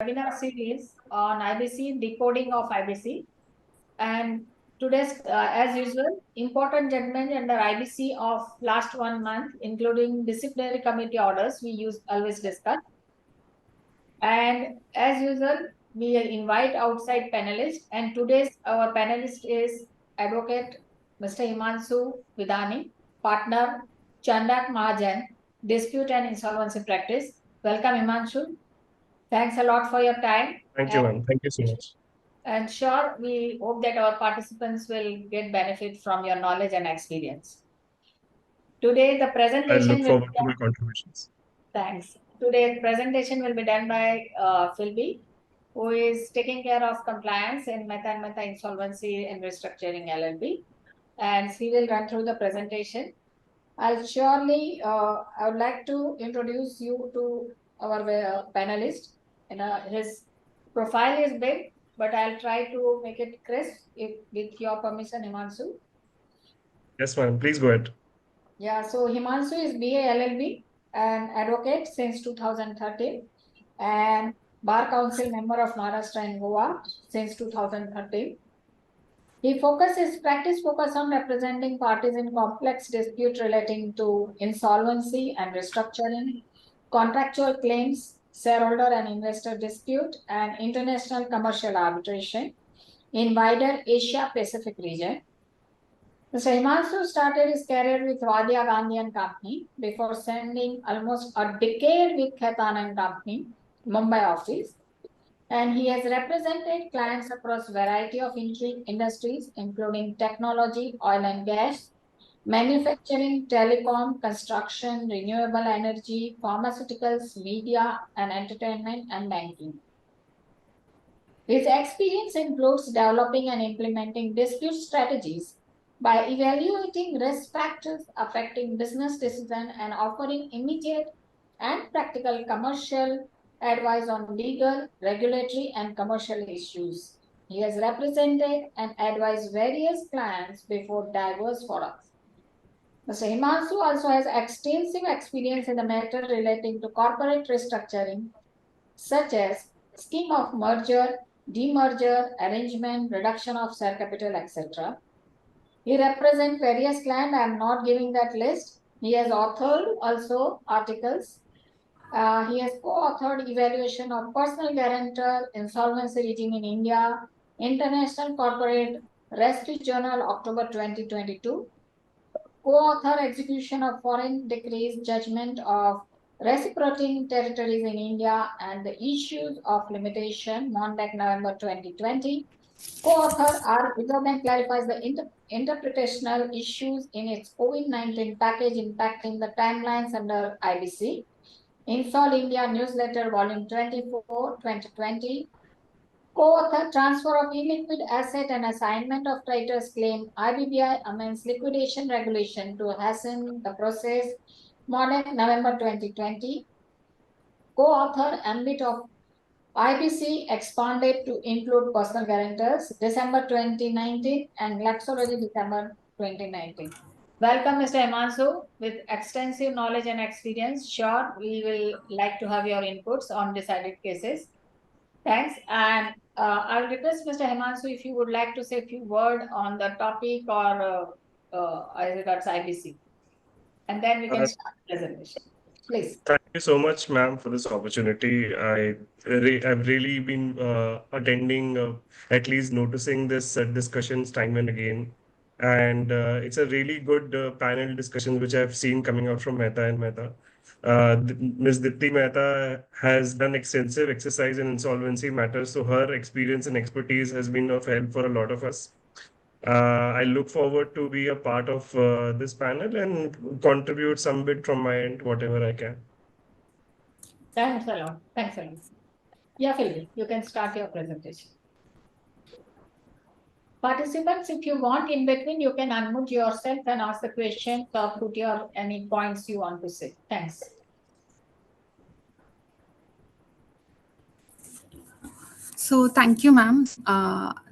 Webinar series on IBC, Decoding of IBC. And today's, as usual, important judgment under IBC of last 1 month, including Disciplinary Committee Orders, we always discuss. And as usual, we invite outside panelists. And today's our panelist is Advocate Mr. Himanshu Vidhani, Partner, Chandhiok Mahajan, Dispute and Insolvency Practice. Welcome, Himanshu. Thanks a lot for your time. Thank you, ma'am. Thank you so much. And sure, we hope that our participants will get benefit from your knowledge and experience. Today, the I presentation look forward to my contributions. Thanks. Today's presentation will be done by Philby, who is taking care of compliance in Mehta & Mehta Insolvency and Restructuring LLP. And she will run through the presentation. I would like to introduce you to our panelist. His profile is big, but I'll try to make it crisp with your permission, Himanshu. Yes, ma'am. Please go ahead. Yeah, so Himanshu is BA LLB and advocate since 2013 and Bar Council member of Maharashtra and Goa since 2013. His practice focus on representing parties in complex dispute relating to insolvency and restructuring, contractual claims, shareholder and investor dispute, and international commercial arbitration in wider Asia Pacific region. Mr. Himanshu started his career with Vadya Gandhi and Company before spending almost a decade with Khaitan and Company, Mumbai office. And he has represented clients across a variety of industries, including technology, oil and gas, manufacturing, telecom, construction, renewable energy, pharmaceuticals, media and entertainment, and banking. His experience includes developing and implementing dispute strategies by evaluating risk factors affecting business decisions and offering immediate and practical commercial advice on legal, regulatory, and commercial issues. He has represented and advised various clients before diverse forums. Mr. Himanshu also has extensive experience in the matter relating to corporate restructuring, such as scheme of merger, demerger, arrangement, reduction of share capital, etc. He represents various clients. I am not giving that list. He has authored also articles. He has co-authored evaluation of personal guarantor insolvency regime in India, International Corporate Rescue Journal, October 2022. Co-author execution of foreign decrees judgment of reciprocating territories in India and the issues of limitation, Monday, November 2020. Co-author R. Vidhani clarifies the interpretational issues in its COVID-19 package impacting the timelines under IBC. Insol India Newsletter, Volume 24, 2020. Co-author Transfer of Illiquid Asset and Assignment of Creditors Claim, IBBI amends liquidation regulation to hasten the process, Modern November 2020. Co-author Ambit of IBC expanded to include personal guarantors, December 2019, and Laxology, December 2019. Welcome, Mr. Himanshu, with extensive knowledge and experience. Sure, we will like to have your inputs on decided cases. Thanks. And I'll request Mr. Himanshu if you would like to say a few words on the topic or as regards IBC. And then we can start the presentation. Please. Thank you so much, ma'am, for this opportunity. I've really been attending, at least noticing this discussions time and again. And it's a really good panel discussion, which I've seen coming out from Mehta and Mehta. Ms. Dipti Mehta has done extensive exercise in insolvency matters, so her experience and expertise has been of help for a lot of us. I look forward to be a part of this panel and contribute some bit from my end, whatever I can. Thanks a lot. Thanks a lot. Yeah, Philip, you can start your presentation. Participants, if you want in between, you can unmute yourself and ask the question or put your any points you want to say. Thanks. So thank you, ma'am.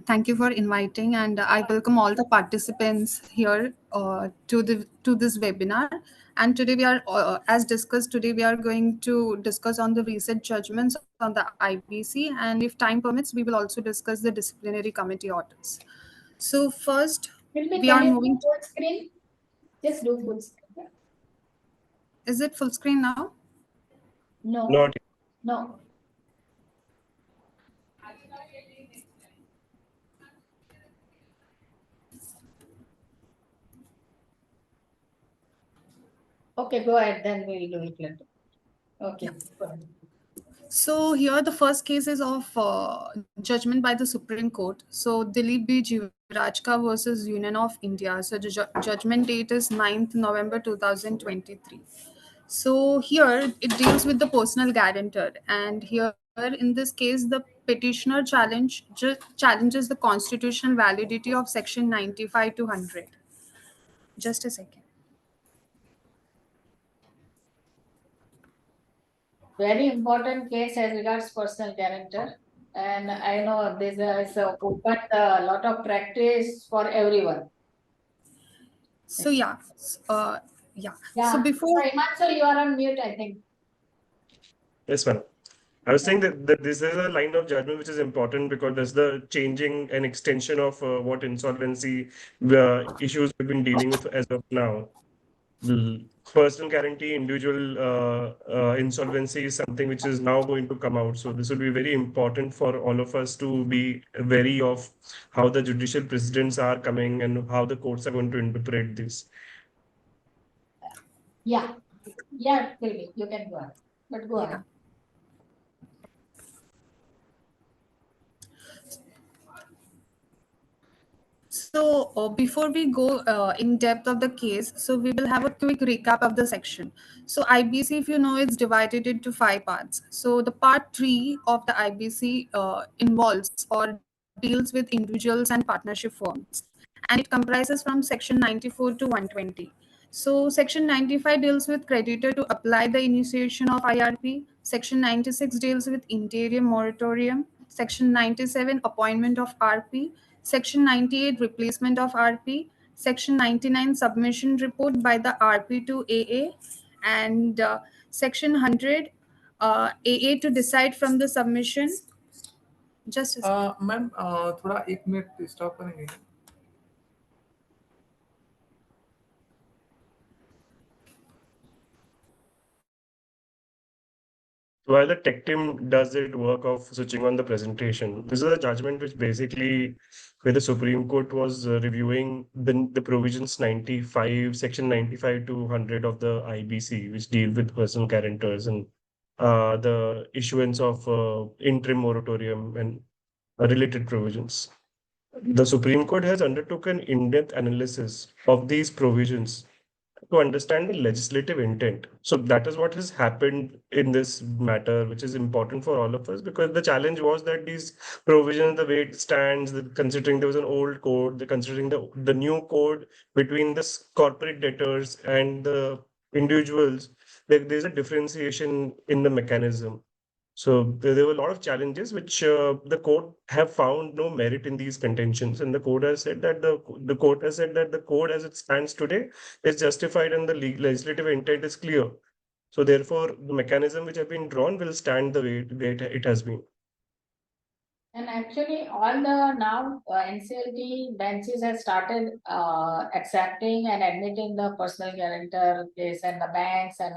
Thank you for inviting, and I welcome all the participants here to this webinar. And today we are, as discussed, today we are going to discuss on the recent judgments on the IBC, and if time permits, we will also discuss the disciplinary committee orders. So first, Maybe we can are you do moving. full screen? Just do full screen. Is it full screen now? No, Not no. Okay, go ahead. Then we'll do it later. Okay. Go ahead. So here the first case is of judgment by the Supreme Court. So Dilip B. Jivrajka versus Union of India. So the judgment date is 9th November 2023. So here it deals with the personal guarantor, and here in this case the petitioner challenges the constitutional validity of section 95 to 100. Just a second. Very important case as regards personal guarantor. And I know this is opened a lot of practice for everyone. So yeah. Yeah. Yeah. So before Himanshu, you are on mute, I think. Yes, ma'am. I was saying that this is a line of judgment which is important because there's the changing and extension of what insolvency issues we've been dealing with as of now. The personal guarantee, individual insolvency is something which is now going to come out. So this will be very important for all of us to be wary of how the judicial precedents are coming and how the courts are going to interpret this. Yeah. Yeah, really, you can go ahead. But go ahead. So before we go in depth of the case, so we will have a quick recap of the section. So IBC, if you know, it's divided into 5 parts. So the part 3 of the IBC involves or deals with individuals and partnership firms, and it comprises from section 94 to 120. So section 95 deals with creditor to apply the initiation of IRP. Section 96 deals with interim moratorium. Section 97 appointment of RP. Section 98 replacement of RP. Section 99 submission report by the RP to AA, and section 100 AA to decide from the submission. Just a second. Ma'am थोड़ा 1 minute stop करेंगे. While the tech team does its work of switching on the presentation, this is a judgment which basically where the Supreme Court was reviewing the provisions 95, section 95 to 100 of the IBC, which deal with personal guarantors and the issuance of interim moratorium and related provisions. The Supreme Court has undertaken in-depth analysis of these provisions to understand the legislative intent. So that is what has happened in this matter, which is important for all of us because the challenge was that these provisions, the way it stands, considering there was an old code, considering the new code between the corporate debtors and the individuals, there's a differentiation in the mechanism. So there were a lot of challenges which the court have found no merit in these contentions, and the court has said that the court has said that the code as it stands today is justified and the legislative intent is clear. So therefore, the mechanism which have been drawn will stand the way it has been. And actually, all the now NCLT benches have started accepting and admitting the personal guarantor case, and the banks and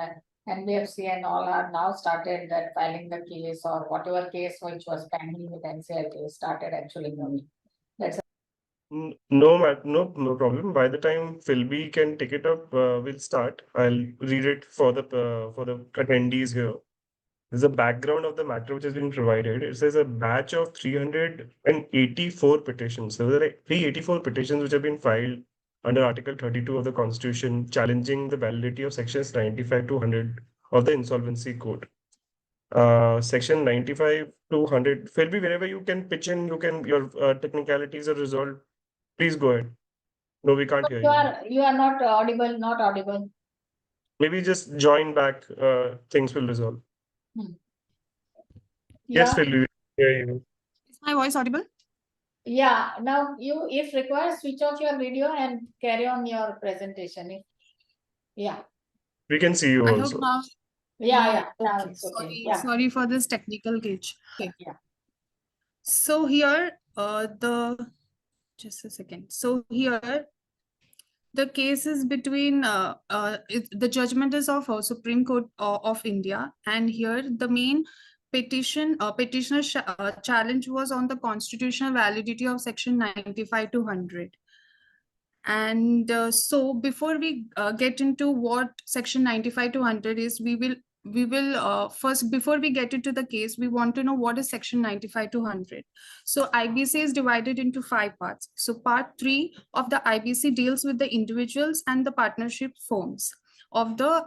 NBFC and all are now started that filing the case or whatever case which was pending with NCLT started actually moving. No problem. By the time Philby can take it up, we'll start. I'll read it for the attendees here. There's a background of the matter which has been provided. It says a batch of 384 petitions. There were like 384 petitions which have been filed under Article 32 of the Constitution, challenging the validity of sections 95 to 100 of the Insolvency Code. Section 95 to 100. Philby, wherever you can pitch in, your technicalities are resolved. Please go ahead. No, we can't hear you. You are not audible, not audible. Maybe just join back. Things will resolve. Hmm. Yes, Yeah. Phil, we hear you. My voice audible? Yeah, now you, if required, switch off your video and carry on your presentation. Yeah, We can see you I hope also. now. yeah, now Okay. it's okay. Sorry, Yeah, sorry for this technical glitch. Okay. yeah. So here, just a second. So here, the case is between the judgment is of Supreme Court of India, and here the main petitioner challenge was on the constitutional validity of section 95 to 100. And so before we get into what section 95 to 100 is, we will first, before we get into the case, we want to know what is section 95 to 100. So IBC is divided into 5 parts. So part 3 of the IBC deals with the individuals and the partnership forms of the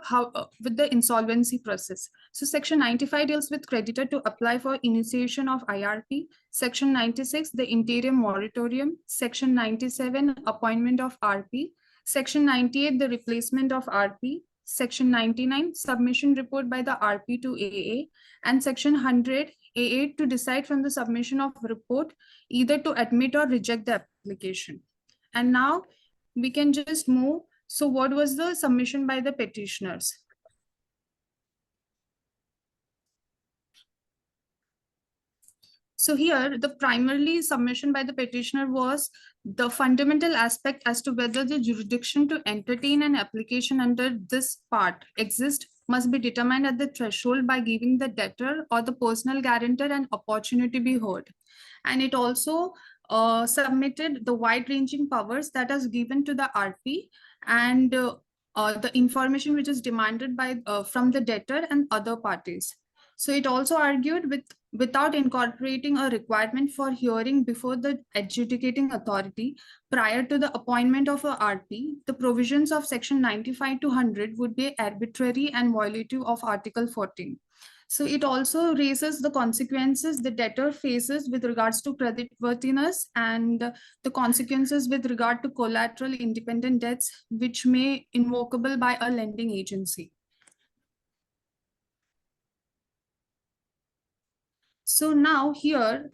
with the insolvency process. So section 95 deals with creditor to apply for initiation of IRP. Section 96, the interim moratorium. Section 97, appointment of RP. Section 98, the replacement of RP. Section 99, submission report by the RP to AA. And Section 100, AA to decide from the submission of report either to admit or reject the application. And now we can just move. So what was the submission by the petitioners? So here, the primarily submission by the petitioner was the fundamental aspect as to whether the jurisdiction to entertain an application under this part exists must be determined at the threshold by giving the debtor or the personal guarantor an opportunity to be heard. And it also submitted the wide-ranging powers that is given to the RP and the information which is demanded by from the debtor and other parties. So it also argued without incorporating a requirement for hearing before the adjudicating authority prior to the appointment of a RP, the provisions of section 95 to 100 would be arbitrary and violative of Article 14. So it also raises the consequences the debtor faces with regards to creditworthiness and the consequences with regard to collateral independent debts, which may invocable by a lending agency. So now here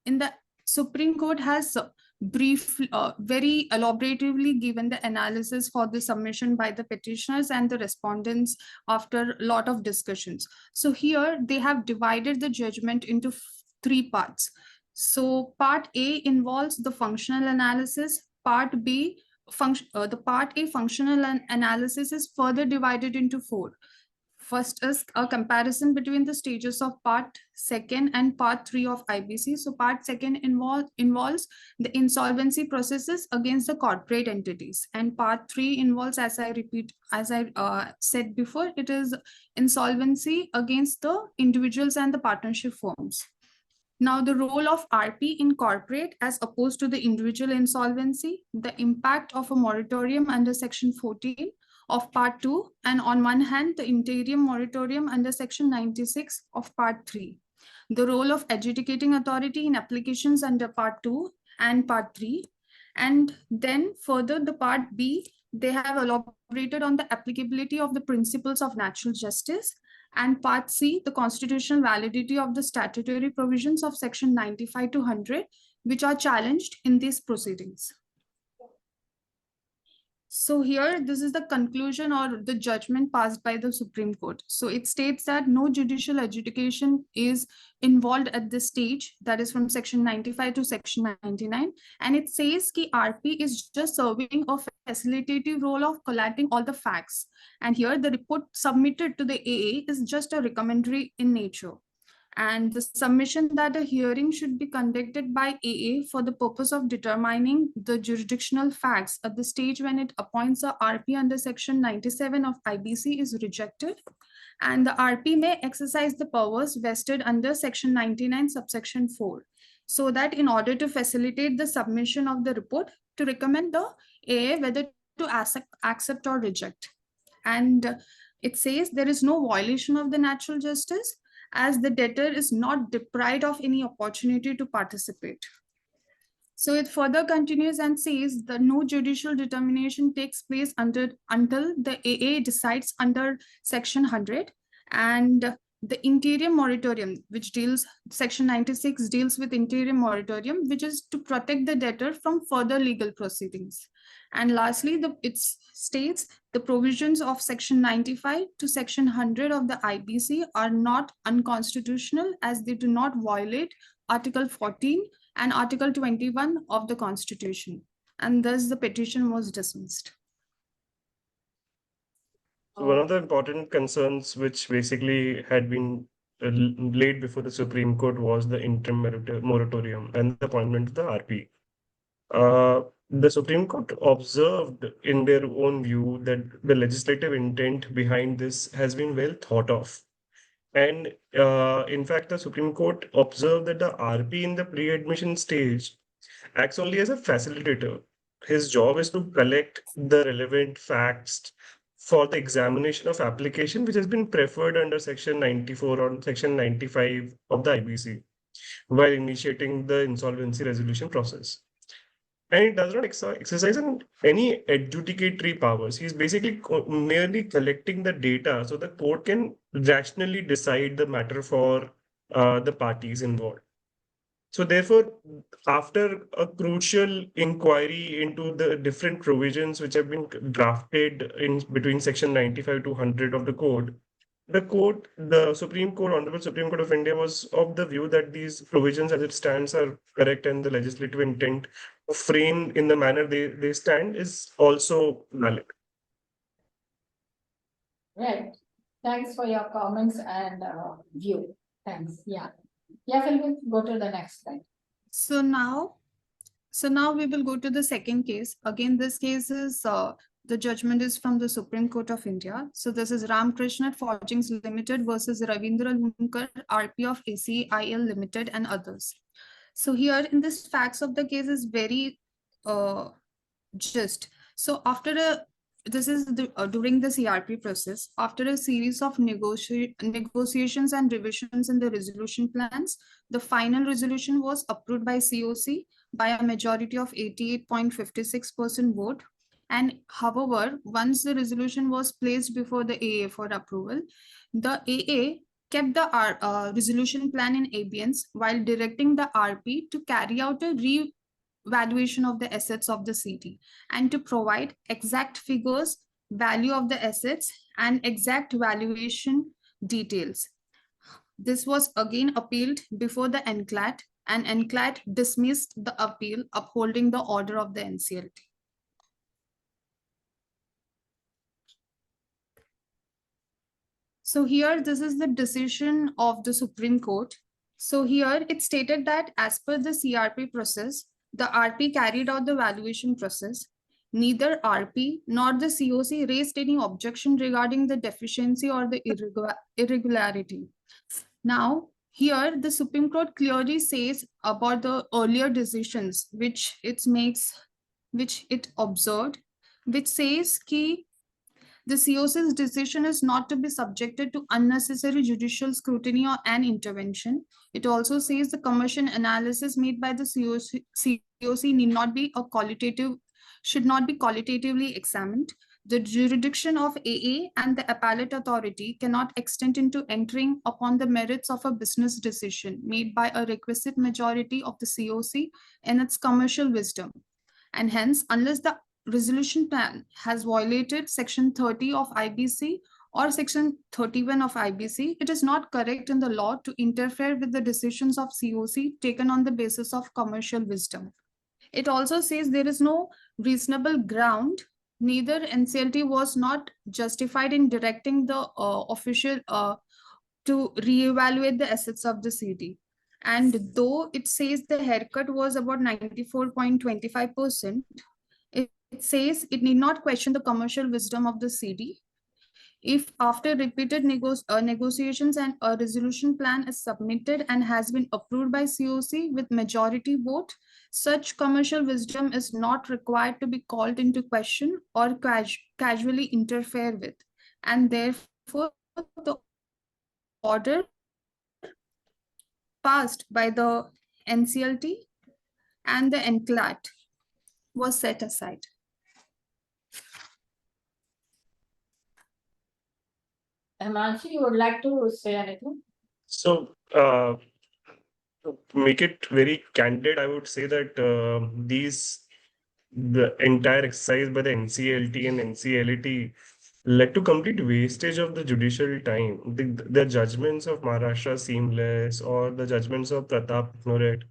in the Supreme Court has very elaboratively given the analysis for the submission by the petitioners and the respondents after a lot of discussions. So here they have divided the judgment into 3 parts. So part A involves the functional analysis. Part B, the part A functional analysis is further divided into 4. First is a comparison between the stages of part 2 and part 3 of IBC. So part 2 involves the insolvency processes against the corporate entities. And part 3 involves, as I said before, it is insolvency against the individuals and the partnership firms. Now, the role of RP in corporate as opposed to the individual insolvency, the impact of a moratorium under Section 14 of Part 2, and on one hand, the interim moratorium under Section 96 of Part 3. The role of adjudicating authority in applications under Part 2 and Part 3. And then further, the Part B, they have elaborated on the applicability of the principles of natural justice. And Part C, the constitutional validity of the statutory provisions of Section 95 to 100, which are challenged in these proceedings. So here, this is the conclusion or the judgment passed by the Supreme Court. So it states that no judicial adjudication is involved at this stage, that is from Section 95 to Section 99. And it says that RP is just serving a facilitative role of collating all the facts. And here the report submitted to the AA is just a recommendatory in nature. And the submission that a hearing should be conducted by AA for the purpose of determining the jurisdictional facts at the stage when it appoints a RP under Section 97 of IBC is rejected. And the RP may exercise the powers vested under Section 99 subsection 4. So that in order to facilitate the submission of the report, to recommend the AA whether to accept or reject. And it says there is no violation of the natural justice, as the debtor is not deprived of any opportunity to participate. So it further continues and says that no judicial determination takes place until the AA decides under Section 100. And the interim moratorium, which deals, section 96 deals with interim moratorium, which is to protect the debtor from further legal proceedings. And lastly, it states the provisions of section 95 to section 100 of the IBC are not unconstitutional as they do not violate Article 14 and Article 21 of the Constitution. And thus the petition was dismissed. So one of the important concerns which basically had been laid before the Supreme Court was the interim moratorium and the appointment of the RP. The Supreme Court observed in their own view that the legislative intent behind this has been well thought of. And in fact, the Supreme Court observed that the RP in the pre-admission stage acts only as a facilitator. His job is to collect the relevant facts for the examination of application, which has been preferred under Section 94 or Section 95 of the IBC, while initiating the insolvency resolution process. And it does not exercise any adjudicatory powers. He's basically merely collecting the data so the court can rationally decide the matter for the parties involved. So therefore, after a crucial inquiry into the different provisions which have been drafted in between Section 95 to 100 of the code, the Supreme Court, Honorable Supreme Court of India was of the view that these provisions as it stands are correct and the legislative intent to frame in the manner they stand is also valid. Right. Thanks for your comments and view. Thanks. Yeah. Yeah, we'll go to the next slide. So now we will go to the second case. Again, this case is the judgment is from the Supreme Court of India. So this is Ramkrishna Forgings Limited versus Ravindra Lunkar, RP of ACIL Limited and others. So here in this facts of the case is very just. So after during the CRP process, after a series of negotiations and revisions in the resolution plans, the final resolution was approved by COC by a majority of 88.56% vote. And however, once the resolution was placed before the AA for approval, the AA kept the resolution plan in abeyance while directing the RP to carry out a revaluation of the assets of the city and to provide exact figures, value of the assets, and exact valuation details. This was again appealed before the NCLAT, and NCLAT dismissed the appeal, upholding the order of the NCLT. So here, this is the decision of the Supreme Court. So here it stated that as per the CRP process, the RP carried out the valuation process. Neither RP nor the COC raised any objection regarding the deficiency or the irregularity. Now, here the Supreme Court clearly says about the earlier decisions which it observed, which says that the COC's decision is not to be subjected to unnecessary judicial scrutiny and intervention. It also says the commission analysis made by the COC should not be qualitatively examined. The jurisdiction of AA and the appellate authority cannot extend into entering upon the merits of a business decision made by a requisite majority of the COC in its commercial wisdom. And hence, unless the resolution plan has violated Section 30 of IBC or Section 31 of IBC, it is not correct in the law to interfere with the decisions of COC taken on the basis of commercial wisdom. It also says there is no reasonable ground, neither NCLT was not justified in directing the official to reevaluate the assets of the city. And though it says the haircut was about 94.25%, it says it need not question the commercial wisdom of the city. If after repeated negotiations and a resolution plan is submitted and has been approved by COC with majority vote, such commercial wisdom is not required to be called into question or casually interfere with. And therefore, the order passed by the NCLT and the NCLAT was set aside. Himanshu, you would like to say anything? So, to make it very candid, I would say that the entire exercise by the NCLT and NCLT led to complete wastage of the judicial time. The judgments of Maharashtra Seamless or the judgments of Pratap Ignorant,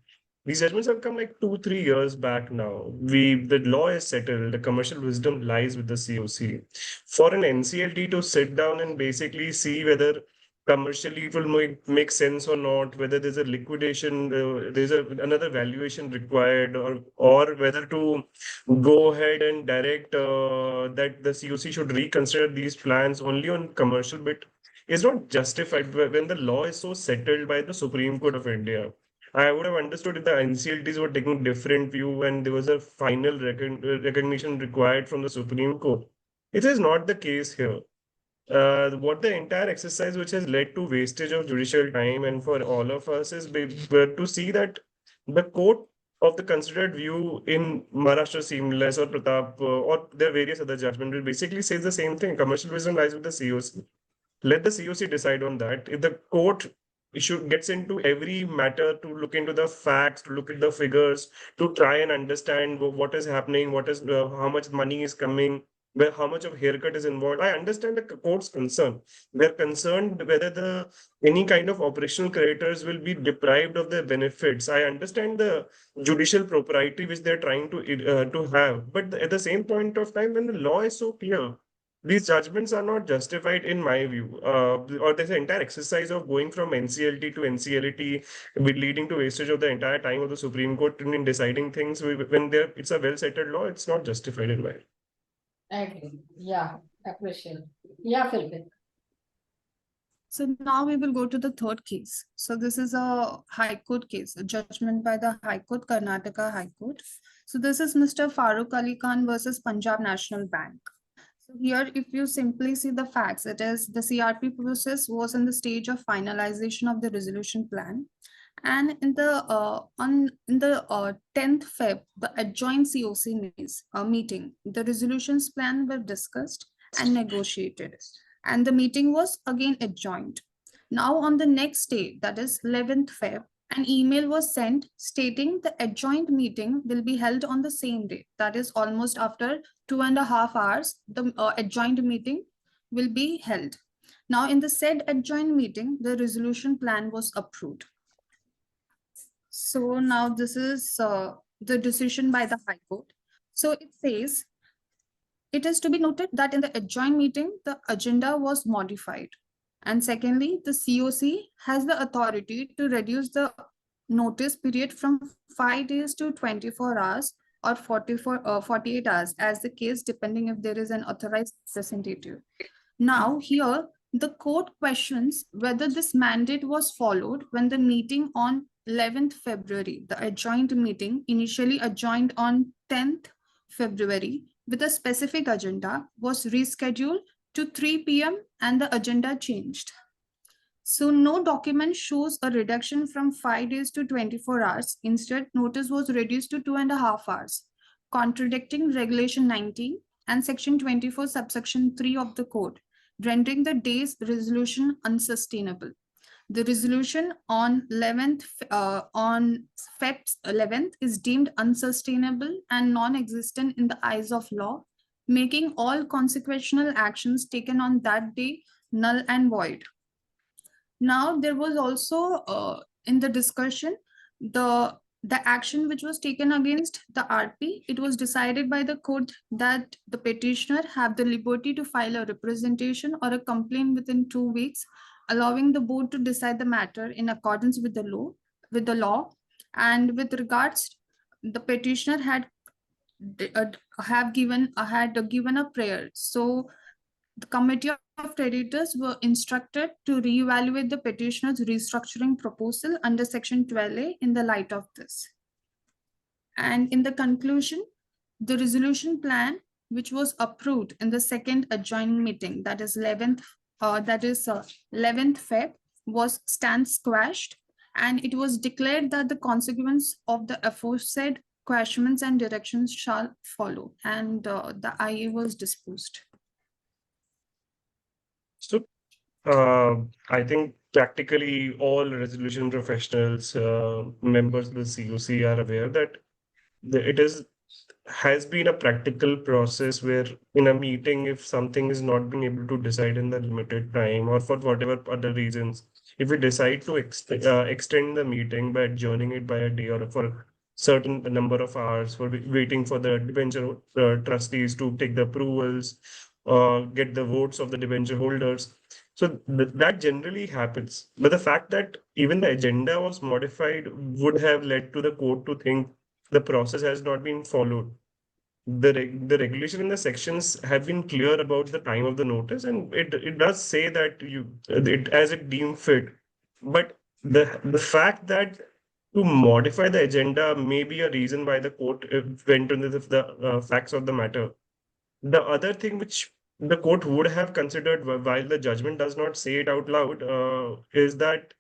these judgments have come like 2, 3 years back now. The law is settled. The commercial wisdom lies with the COC. For an NCLT to sit down and basically see whether commercially it will make sense or not, whether there's a liquidation, another valuation required, or whether to go ahead and direct that the COC should reconsider these plans only on commercial bit is not justified when the law is so settled by the Supreme Court of India. I would have understood if the NCLTs were taking different view and there was a final recognition required from the Supreme Court. It is not the case here. What the entire exercise which has led to wastage of judicial time and for all of us is to see that the court of the considered view in Maharashtra Seamless or Pratap or there are various other judgments will basically says the same thing. Commercial wisdom lies with the COC. Let the COC decide on that. If the court issue gets into every matter to look into the facts, to look at the figures, to try and understand what is happening, how much money is coming, where how much of haircut is involved. I understand the court's concern. They're concerned whether any kind of operational creditors will be deprived of their benefits. I understand the judicial propriety which they're trying to have, but at the same point of time, when the law is so clear, these judgments are not justified in my view. Or there's an entire exercise of going from NCLT to NCLT, leading to wastage of the entire time of the Supreme Court in deciding things when it's a well settled law. It's not justified in my view. I agree. Yeah, appreciate. Yeah, Philip. So now we will go to the third case. So this is a High Court case, a judgment by the High Court, Karnataka High Court. So this is Mr. Farooq Ali Khan versus Punjab National Bank. So here, if you simply see the facts, it is the CRP process was in the stage of finalization of the resolution plan. And in the 10th Feb, the adjoint COC meeting, the resolutions plan were discussed and negotiated. And the meeting was again adjourned. Now on the next day, that is 11th Feb, an email was sent stating the adjoint meeting will be held on the same day. That is almost after 2.5 hours, the adjoint meeting will be held. Now in the said adjoint meeting, the resolution plan was approved. So now this is the decision by the High Court. So it says, it is to be noted that in the adjoint meeting, the agenda was modified. And secondly, the COC has the authority to reduce the notice period from 5 days to 24 hours or 48 hours as the case, depending if there is an authorized representative. Now here, the court questions whether this mandate was followed when the meeting on 11th February, the adjoint meeting initially adjoined on 10th February with a specific agenda was rescheduled to 3 p.m. and the agenda changed. So no document shows a reduction from 5 days to 24 hours. Instead, notice was reduced to 2.5 hours, contradicting Regulation 19 and Section 24, Subsection 3 of the Code, rendering the day's resolution unsustainable. The resolution on 11th, on Feb 11th is deemed unsustainable and non-existent in the eyes of law, making all consequential actions taken on that day null and void. Now, there was also in the discussion, the action which was taken against the RP, it was decided by the court that the petitioner have the liberty to file a representation or a complaint within 2 weeks, allowing the board to decide the matter in accordance with the law. And with regards, the petitioner had given a prayer. So the committee of creditors were instructed to reevaluate the petitioner's restructuring proposal under Section 12A in the light of this. And in the conclusion, the resolution plan, which was approved in the second adjoining meeting, that is 11th Feb, stands squashed, and it was declared that the consequence of the aforesaid questions and directions shall follow, and the IA was disposed. So I think practically all resolution professionals, members of the COC are aware that it has been a practical process where in a meeting, if something is not being able to decide in the limited time or for whatever other reasons, if we decide to extend the meeting by adjourning it by a day or for a certain number of hours for waiting for the debenture trustees to take the approvals, get the votes of the debenture holders. So that generally happens. But the fact that even the agenda was modified would have led to the court to think the process has not been followed. The regulation in the sections have been clear about the time of the notice, and it does say that it as it deemed fit. But the fact that to modify the agenda may be a reason why the court went into the facts of the matter. The other thing which the court would have considered while the judgment does not say it out loud is that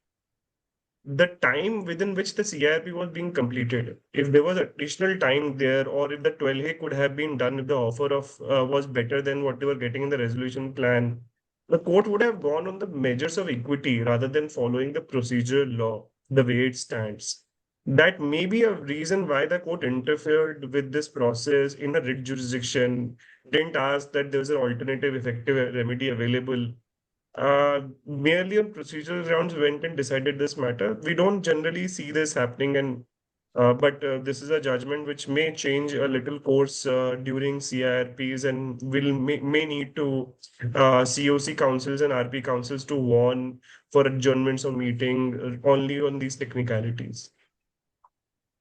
the time within which the CIRP was being completed, if there was additional time there, or if the 12A could have been done, if the offer of was better than what they were getting in the resolution plan, the court would have gone on the measures of equity rather than following the procedural law the way it stands. That may be a reason why the court interfered with this process in a writ jurisdiction, didn't ask that there was an alternative effective remedy available, merely on procedural grounds went and decided this matter. We don't generally see this happening, and but this is a judgment which may change a little course during CIRPs, and may need to COC councils and RP councils to warn for adjournments of meeting only on these technicalities.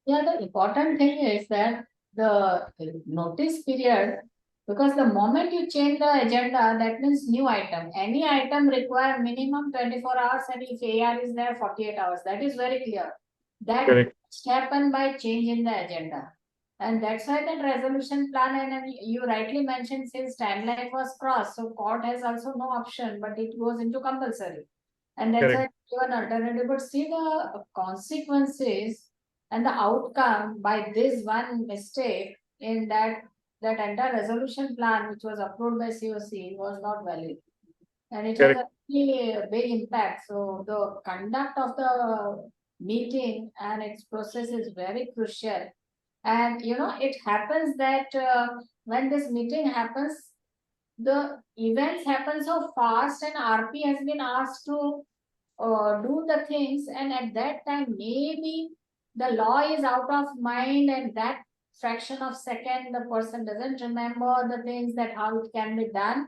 Yeah, the important thing is that the notice period, because the moment you change the agenda, that means new item. Any item require minimum 24 hours, and if AR is there, 48 hours. That is very clear. That Correct. happened by changing the agenda. And that's why that resolution plan, and you rightly mentioned, since timeline was crossed, so court has also no option, but it goes into compulsory. And that's Correct. why given alternative. But see the consequences and the outcome by this one mistake in that entire resolution plan, which was approved by COC, was not valid. And it has a really big impact. So the conduct of the meeting and its process is very crucial. And it happens that when this meeting happens, the events happen so fast, and RP has been asked to do the things, and at that time maybe the law is out of mind, and that fraction of second the person doesn't remember the things that how it can be done,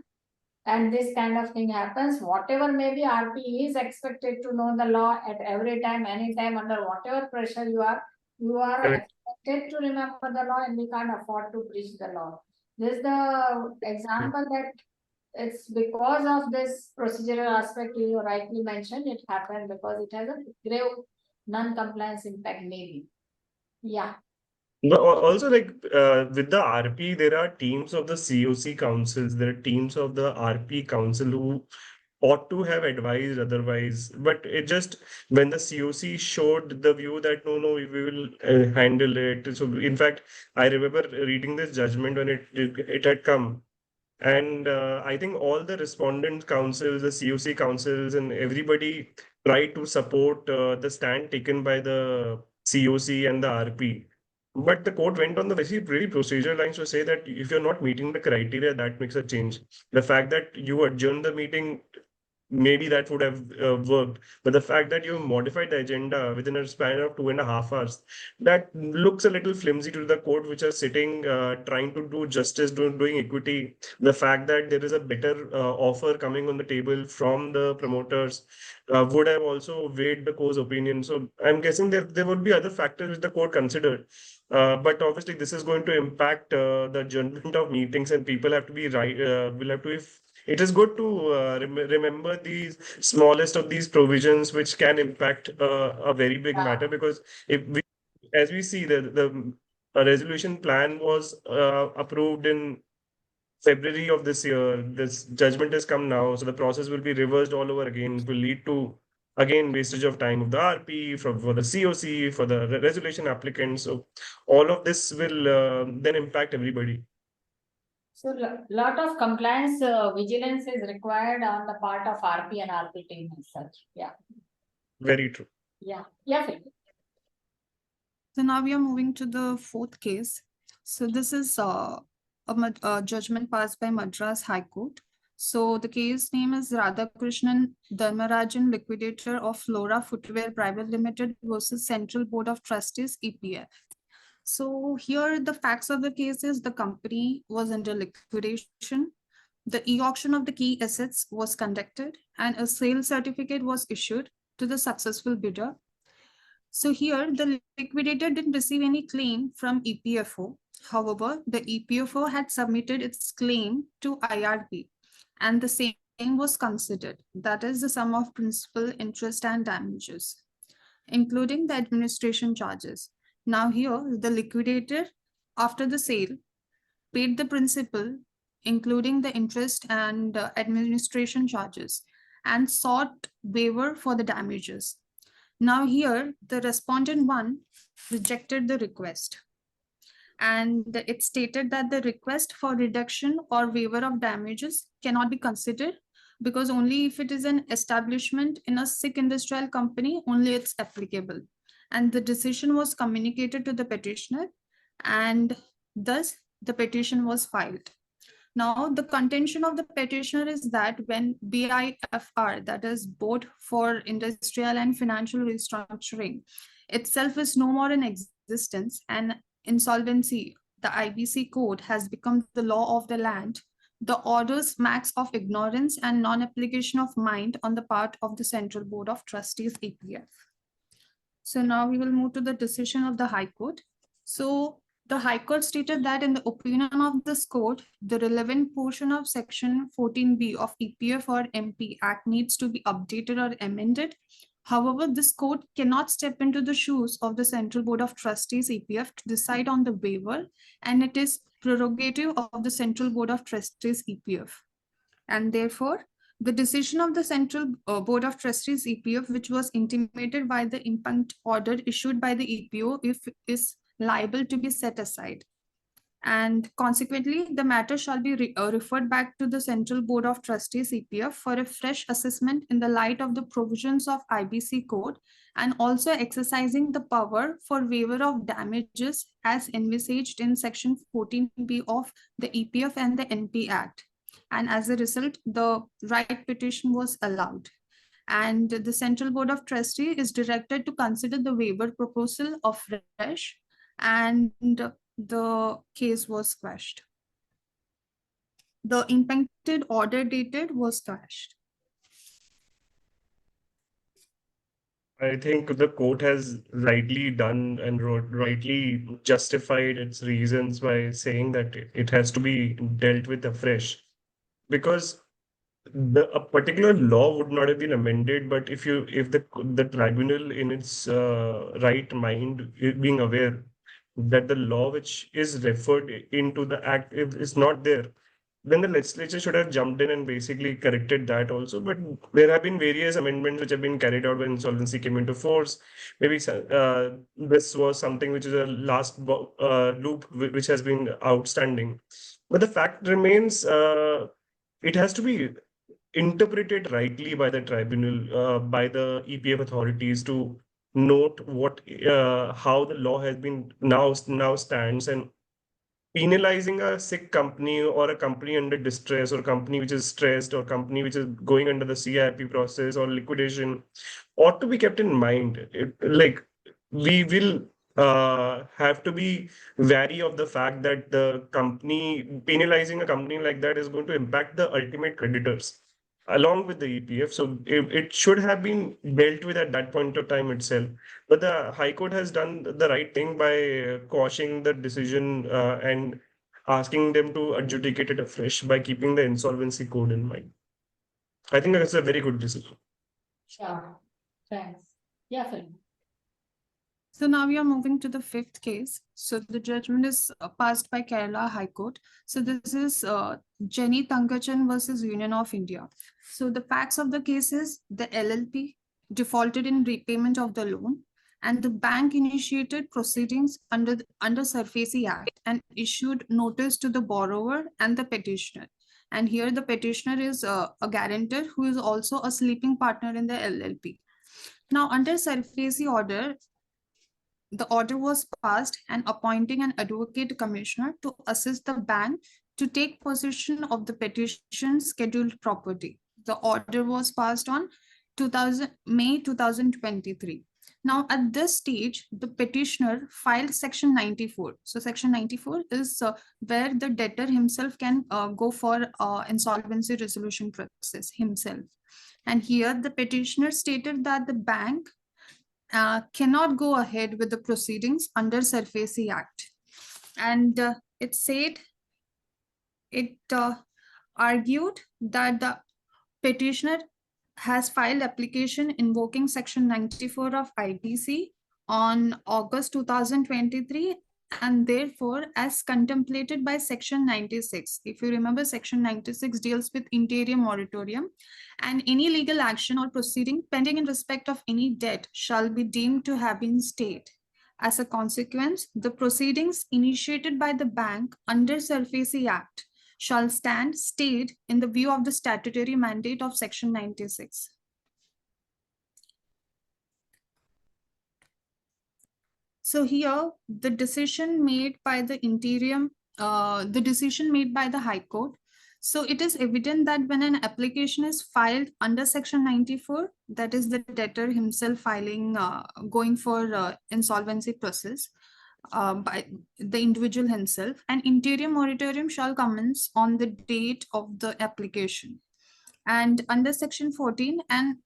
and this kind of thing happens. Whatever maybe RP is expected to know the law at every time, anytime, under whatever pressure you are Correct. expected to remember the law, and we can't afford to breach the law. This is the example that it's because of this procedural aspect you rightly mentioned, it happened because it has a grave non-compliance impact maybe. Yeah. But also, like with the RP, there are teams of the COC councils, there are teams of the RP council who ought to have advised otherwise. But it just, when the COC showed the view that no, we will handle it. So, in fact, I remember reading this judgment when it had come. And I think all the respondent councils, the COC councils, and everybody tried to support the stand taken by the COC and the RP. But the court went on the very procedural lines to say that if you're not meeting the criteria, that makes a change. The fact that you adjourn the meeting, maybe that would have worked. But the fact that you modified the agenda within a span of 2.5 hours, that looks a little flimsy to the court, which are sitting, trying to do justice, doing equity. The fact that there is a better offer coming on the table from the promoters would have also weighed the court's opinion. So I'm guessing that there would be other factors which the court considered. But obviously, this is going to impact the adjournment of meetings, and people have to be right. Will have to be. It is good to remember these smallest of these provisions, which can impact a very big matter. Because as we see, the resolution plan was approved in February of this year. This judgment has come now, so the process will be reversed all over again. It will lead to again wastage of time of the RP for the COC, for the resolution applicant. So all of this will then impact everybody. So lot of compliance vigilance is required on the part of RP and RP team as such. Yeah. Very true. Yeah. Yeah. Phil. So now we are moving to the fourth case. So this is a judgment passed by Madras High Court. So the case name is Radhakrishnan Dharmarajan, liquidator of Flora Footwear Private Limited versus Central Board of Trustees, EPF. So here the facts of the case is the company was under liquidation. The e-auction of the key assets was conducted and a sale certificate was issued to the successful bidder. So here the liquidator didn't receive any claim from EPFO. However, the EPFO had submitted its claim to IRP and the same was considered. That is the sum of principal, interest and damages, including the administration charges. Now here the liquidator, after the sale, paid the principal, including the interest and administration charges, and sought waiver for the damages. Now here, the respondent one rejected the request. And it stated that the request for reduction or waiver of damages cannot be considered because only if it is an establishment in a sick industrial company, only it's applicable. And the decision was communicated to the petitioner and thus the petition was filed. Now, the contention of the petitioner is that when BIFR, that is Board for Industrial and Financial Restructuring, itself is no more in existence and insolvency, the IBC code has become the law of the land, the order's max of ignorance and non-application of mind on the part of the Central Board of Trustees, EPF. So now we will move to the decision of the High Court. So the High Court stated that in the opinion of this court, the relevant portion of Section 14B of EPF or MP Act needs to be updated or amended. However, this court cannot step into the shoes of the Central Board of Trustees, EPF, to decide on the waiver, and it is prerogative of the Central Board of Trustees, EPF. And therefore, the decision of the Central Board of Trustees, EPF, which was intimated by the impugned order issued by the EPO, is liable to be set aside. And consequently, the matter shall be referred back to the Central Board of Trustees, EPF, for a fresh assessment in the light of the provisions of IBC Code and also exercising the power for waiver of damages as envisaged in Section 14B of the EPF and the NP Act. And as a result, the right petition was allowed. And the Central Board of Trustees is directed to consider the waiver proposal of fresh, and the case was quashed. The impacted order dated was quashed. I think the court has rightly done and rightly justified its reasons by saying that it has to be dealt with afresh. Because a particular law would not have been amended, but if the tribunal in its right mind, being aware that the law which is referred into the act is not there, then the legislature should have jumped in and basically corrected that also. But there have been various amendments which have been carried out when insolvency came into force. Maybe this was something which is a last loop which has been outstanding. But the fact remains, it has to be interpreted rightly by the tribunal, by the EPF authorities to note how the law has been now stands, and penalizing a sick company or a company under distress or company which is stressed or company which is going under the CIP process or liquidation ought to be kept in mind. We will have to be wary of the fact that penalizing a company like that is going to impact the ultimate creditors along with the EPF. So it should have been dealt with at that point of time itself. But the High Court has done the right thing by quashing the decision and asking them to adjudicate it afresh by keeping the insolvency code in mind. I think that's a very good decision. Sure. Thanks. Yeah, Phil. So now we are moving to the fifth case. So the judgment is passed by Kerala High Court. So this is Jenny Tangachan versus Union of India. So the facts of the case is the LLP defaulted in repayment of the loan and the bank initiated proceedings under SURFACE Act and issued notice to the borrower and the petitioner. And here the petitioner is a guarantor who is also a sleeping partner in the LLP. Now, under SURFACE order, the order was passed and appointing an advocate commissioner to assist the bank to take possession of the petition scheduled property. The order was passed on May 2023. Now, at this stage, the petitioner filed Section 94. So, Section 94 is where the debtor himself can go for insolvency resolution process himself. And here, the petitioner stated that the bank cannot go ahead with the proceedings under SURFACE Act. And it said, it argued that the petitioner has filed application invoking Section 94 of IBC on August 2023, and therefore as contemplated by Section 96. If you remember, Section 96 deals with interior moratorium, and any legal action or proceeding pending in respect of any debt shall be deemed to have been stayed. As a consequence, the proceedings initiated by the bank under SURFACE Act shall stand stayed in the view of the statutory mandate of Section 96. So here, the decision made by the High Court. So it is evident that when an application is filed under Section 94, that is the debtor himself filing, going for insolvency process by the individual himself, an interior moratorium shall commence on the date of the application. And under Section 14, an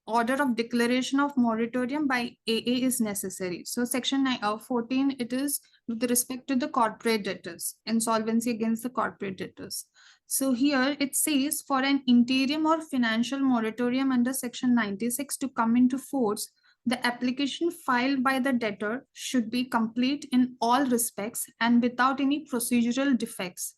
order of declaration of moratorium by AA is necessary. So Section 14, it is with respect to the corporate debtors, insolvency against the corporate debtors. So here it says for an interim or financial moratorium under Section 96 to come into force, the application filed by the debtor should be complete in all respects and without any procedural defects.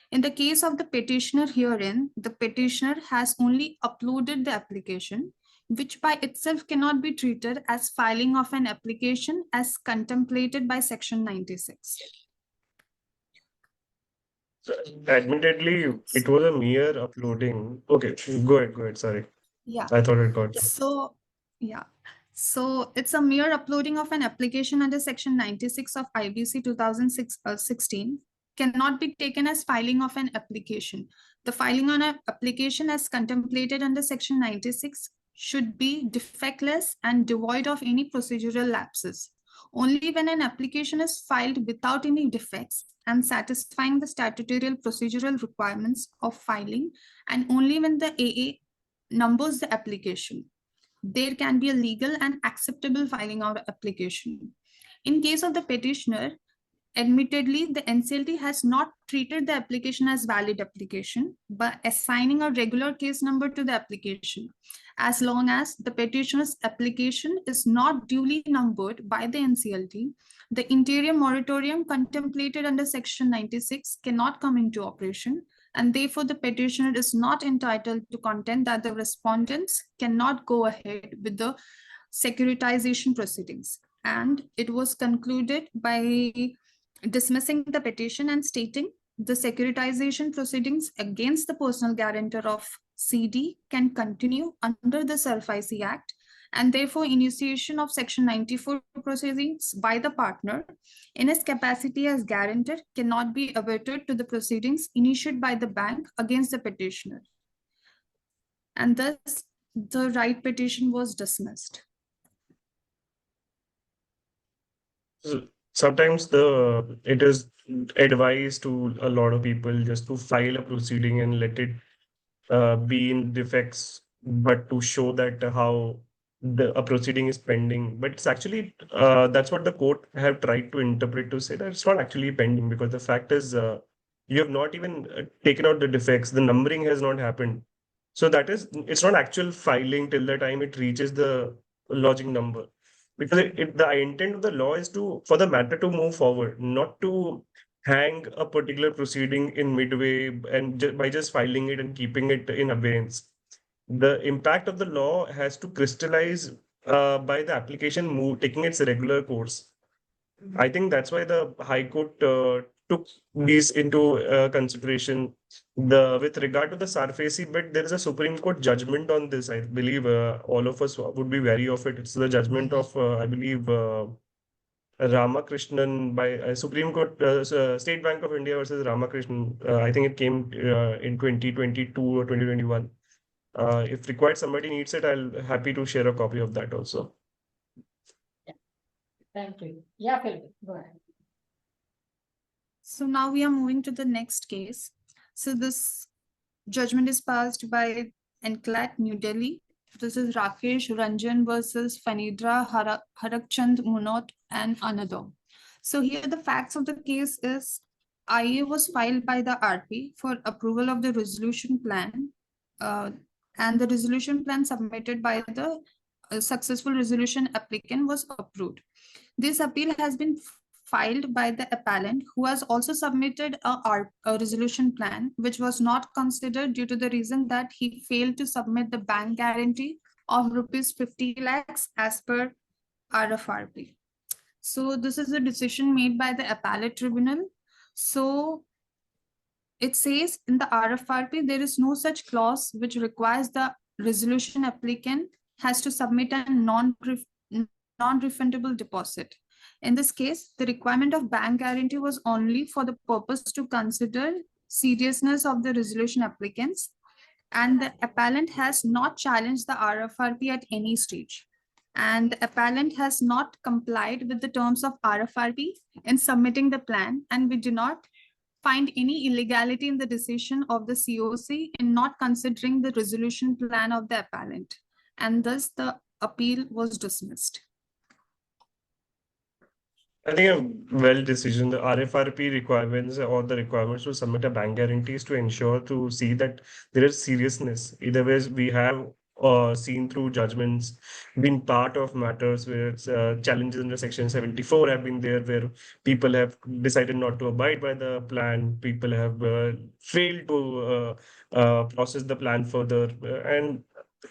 In the case of the petitioner herein, the petitioner has only uploaded the application, which by itself cannot be treated as filing of an application as contemplated by Section 96. So, admittedly, it was a mere uploading. Okay, go ahead, sorry. Yeah. I thought it got. So, yeah. So it's a mere uploading of an application under Section 96 of IBC 2016 cannot be taken as filing of an application. The filing on an application as contemplated under Section 96 should be defectless and devoid of any procedural lapses. Only when an application is filed without any defects and satisfying the statutory procedural requirements of filing, and only when the AA numbers the application, there can be a legal and acceptable filing of application. In case of the petitioner, admittedly, the NCLT has not treated the application as valid application by assigning a regular case number to the application, as long as the petitioner's application is not duly numbered by the NCLT. The interior moratorium contemplated under Section 96 cannot come into operation, and therefore the petitioner is not entitled to contend that the respondents cannot go ahead with the securitization proceedings. And it was concluded by dismissing the petition and stating the securitization proceedings against the personal guarantor of CD can continue under the SURFACE Act, and therefore initiation of Section 94 proceedings by the partner in his capacity as guarantor cannot be averted to the proceedings initiated by the bank against the petitioner. And thus the right petition was dismissed. Sometimes it is advised to a lot of people just to file a proceeding and let it be in defects, but to show that how a proceeding is pending. But it's actually that's what the court have tried to interpret, to say that it's not actually pending, because the fact is you have not even taken out the defects. The numbering has not happened. So that is, it's not actual filing till the time it reaches the lodging number. Because the intent of the law is for the matter to move forward, not to hang a particular proceeding in midway and by just filing it and keeping it in abeyance. The impact of the law has to crystallize by the application taking its regular course. I think that's why the High Court took these into consideration. With regard to the SARFACI bit, there is a Supreme Court judgment on this. I believe all of us would be wary of it. It's the judgment of, I believe, Ramakrishnan by Supreme Court, State Bank of India versus Ramakrishnan. I think it came in 2022 or 2021. If required, somebody needs it, I'll happy to share a copy of that also. Thank you. Yeah, Phil, go ahead. So now we are moving to the next case. So this judgment is passed by NCLAT New Delhi. This is Rakesh Ranjan versus Fanidra Harakchand Munot and another. So here the facts of the case is IA was filed by the RP for approval of the resolution plan, and the resolution plan submitted by the successful resolution applicant was approved. This appeal has been filed by the appellant, who has also submitted a resolution plan, which was not considered due to the reason that he failed to submit the bank guarantee of rupees 50 lakhs as per RFRP. So this is a decision made by the appellate tribunal. So it says in the RFRP, there is no such clause which requires the resolution applicant has to submit a non-refundable deposit. In this case, the requirement of bank guarantee was only for the purpose to consider seriousness of the resolution applicants, and the appellant has not challenged the RFRP at any stage. And the appellant has not complied with the terms of RFRP in submitting the plan, and we do not find any illegality in the decision of the COC in not considering the resolution plan of the appellant, and thus the appeal was dismissed. I think a well decision, the RFRP requirements or the requirements to submit a bank guarantees to ensure to see that there is seriousness. Either ways, we have seen through judgments, been part of matters where it's, challenges under Section 74 have been there, where people have decided not to abide by the plan, people have failed to process the plan further, and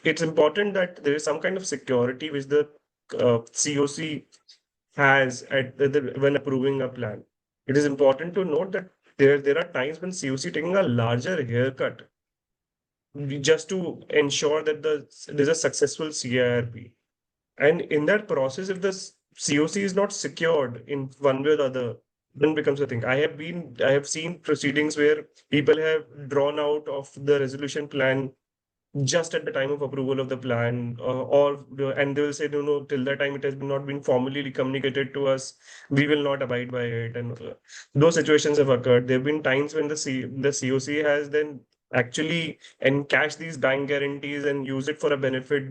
it's important that there is some kind of security which the COC has when approving a plan. It is important to note that there are times when COC taking a larger haircut just to ensure that there's a successful CIRP. And in that process, if the COC is not secured in one way or the other, then becomes a thing. I have seen proceedings where people have drawn out of the resolution plan just at the time of approval of the plan, and they will say, no, till that time it has not been formally communicated to us, we will not abide by it. And those situations have occurred. There have been times when the COC has then actually encashed these bank guarantees and use it for a benefit,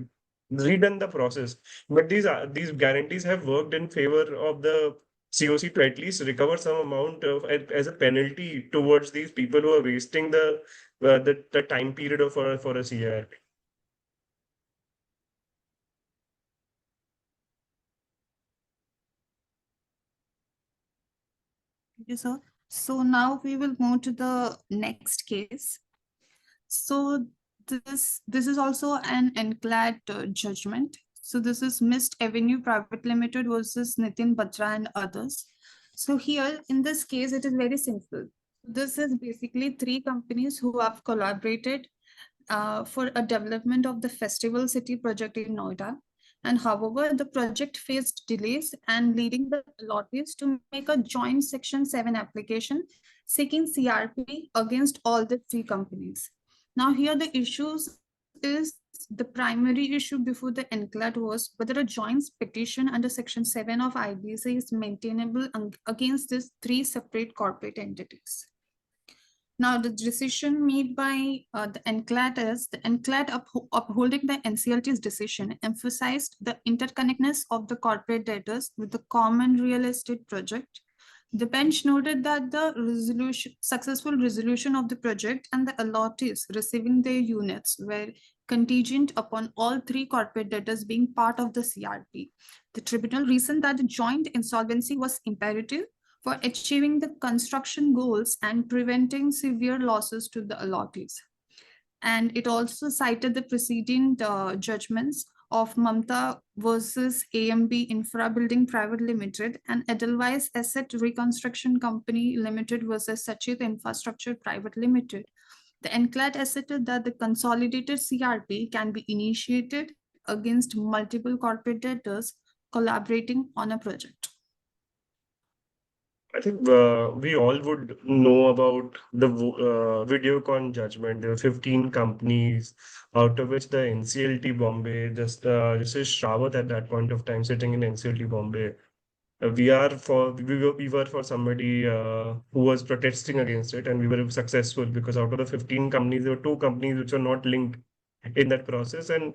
redone the process. But these guarantees have worked in favor of the COC to at least recover some amount as a penalty towards these people who are wasting the time period for a CIRP. Thank you, sir. So now we will move to the next case. So this is also an NCLAT judgment. So this is Mist Avenue Private Limited versus Nitin Batra and others. So here in this case, it is very simple. This is basically three companies who have collaborated for a development of the Festival City project in Noida. And however, the project faced delays and leading the allottees to make a joint Section 7 application seeking CRP against all the three companies. Now here the issues is the primary issue before the NCLAT was whether a joint petition under Section 7 of IBC is maintainable against these three separate corporate entities. Now, the decision made by the NCLAT is the NCLAT upholding the NCLT's decision emphasized the interconnectedness of the corporate debtors with the common real estate project. The bench noted that the successful resolution of the project and the allottees receiving their units were contingent upon all three corporate debtors being part of the CRP. The tribunal reasoned that the joint insolvency was imperative for achieving the construction goals and preventing severe losses to the allottees. And it also cited the preceding judgments of Mamta versus AMB Infra Building Private Limited and Edelweiss Asset Reconstruction Company Limited versus Sachit Infrastructure Private Limited. The NCLAT asserted that the consolidated CRP can be initiated against multiple corporate debtors collaborating on a project. I think we all would know about the Videocon judgment. There were 15 companies, out of which the NCLT Bombay, Justice Shrawat at that point of time sitting in NCLT Bombay. We were for somebody who was protesting against it, and we were successful because out of the 15 companies, there were 2 companies which were not linked in that process. And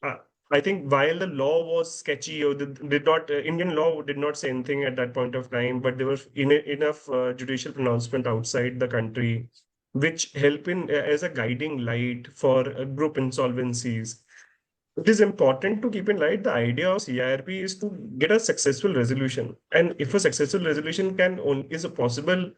uh, I think while the law was sketchy, or did not Indian law did not say anything at that point of time, but there was enough judicial pronouncement outside the country which help in as a guiding light for group insolvencies. It is important to keep in mind the idea of CIRP is to get a successful resolution. And if a successful resolution is possible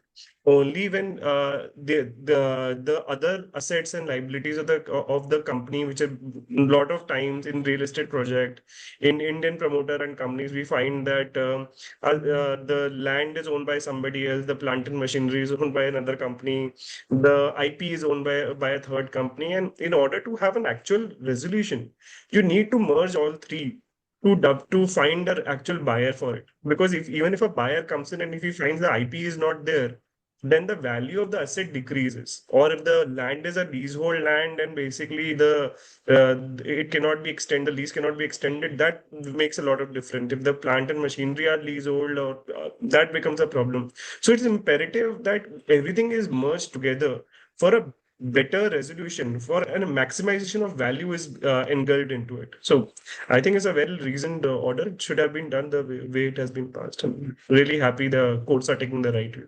only when the other assets and liabilities of the company, which are a lot of times in real estate project, in Indian promoter and companies, we find that the land is owned by somebody else, the plant and machinery is owned by another company, the IP is owned by a third company, and in order to have an actual resolution, you need to merge all three to find an actual buyer for it. Because even if a buyer comes in and if he finds the IP is not there, then the value of the asset decreases. Or if the land is a leasehold land and basically it cannot be extended, the lease cannot be extended, that makes a lot of difference. If the plant and machinery are leasehold, or that becomes a problem. So it's imperative that everything is merged together for a better resolution, for a maximization of value is engulfed into it. So I think it's a well reasoned order. It should have been done the way it has been passed. I'm really happy the courts are taking the right way.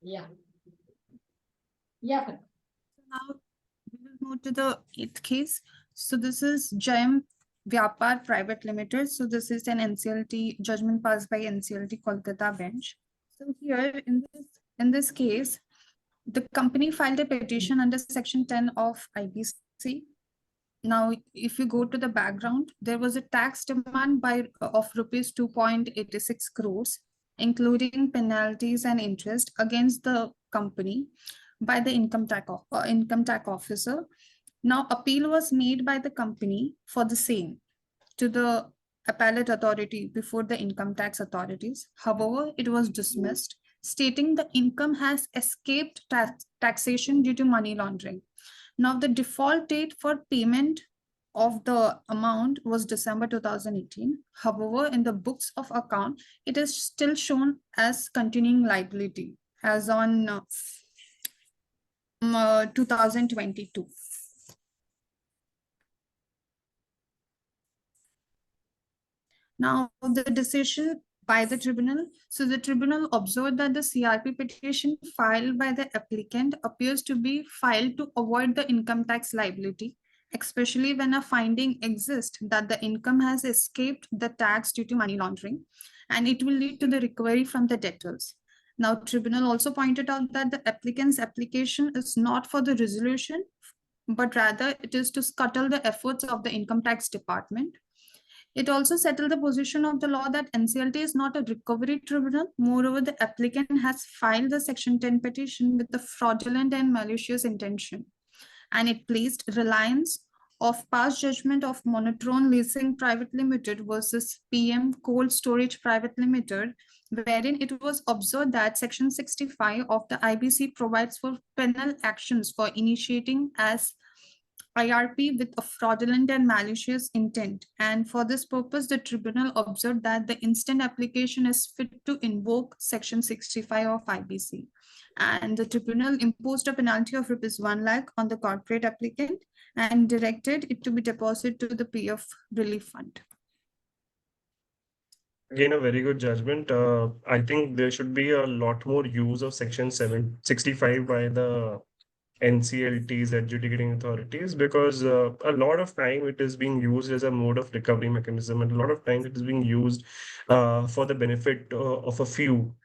Yeah. Yeah. Now we will move to the 8th case. So this is Jayam Vyapar Private Limited. So this is an NCLT judgment passed by NCLT Kolkata bench. So here in this case, the company filed a petition under Section 10 of IBC. Now, if you go to the background, there was a tax demand of rupees 2.86 crores, including penalties and interest against the company by the income tax officer. Now, appeal was made by the company for the same to the appellate authority before the income tax authorities. However, it was dismissed, stating the income has escaped taxation due to money laundering. Now, the default date for payment of the amount was December 2018. However, in the books of account, it is still shown as continuing liability as on 2022. Now, the decision by the tribunal. So the tribunal observed that the CRP petition filed by the applicant appears to be filed to avoid the income tax liability, especially when a finding exists that the income has escaped the tax due to money laundering, and it will lead to the recovery from the debtors. Now, tribunal also pointed out that the applicant's application is not for the resolution, but rather it is to scuttle the efforts of the income tax department. It also settled the position of the law that NCLT is not a recovery tribunal. Moreover, the applicant has filed the Section 10 petition with the fraudulent and malicious intention, and it placed reliance of past judgment of Monotron Leasing Private Limited versus PM Cold Storage Private Limited, wherein it was observed that Section 65 of the IBC provides for penal actions for initiating as IRP with a fraudulent and malicious intent. And for this purpose, the tribunal observed that the instant application is fit to invoke Section 65 of IBC. And the tribunal imposed a penalty of ₹1 lakh on the corporate applicant and directed it to be deposited to the PF relief fund. Again, a very good judgment. I think there should be a lot more use of Section 765 by the NCLTs, adjudicating authorities, because a lot of time it is being used as a mode of recovery mechanism, and a lot of times it is being used for the benefit of a few.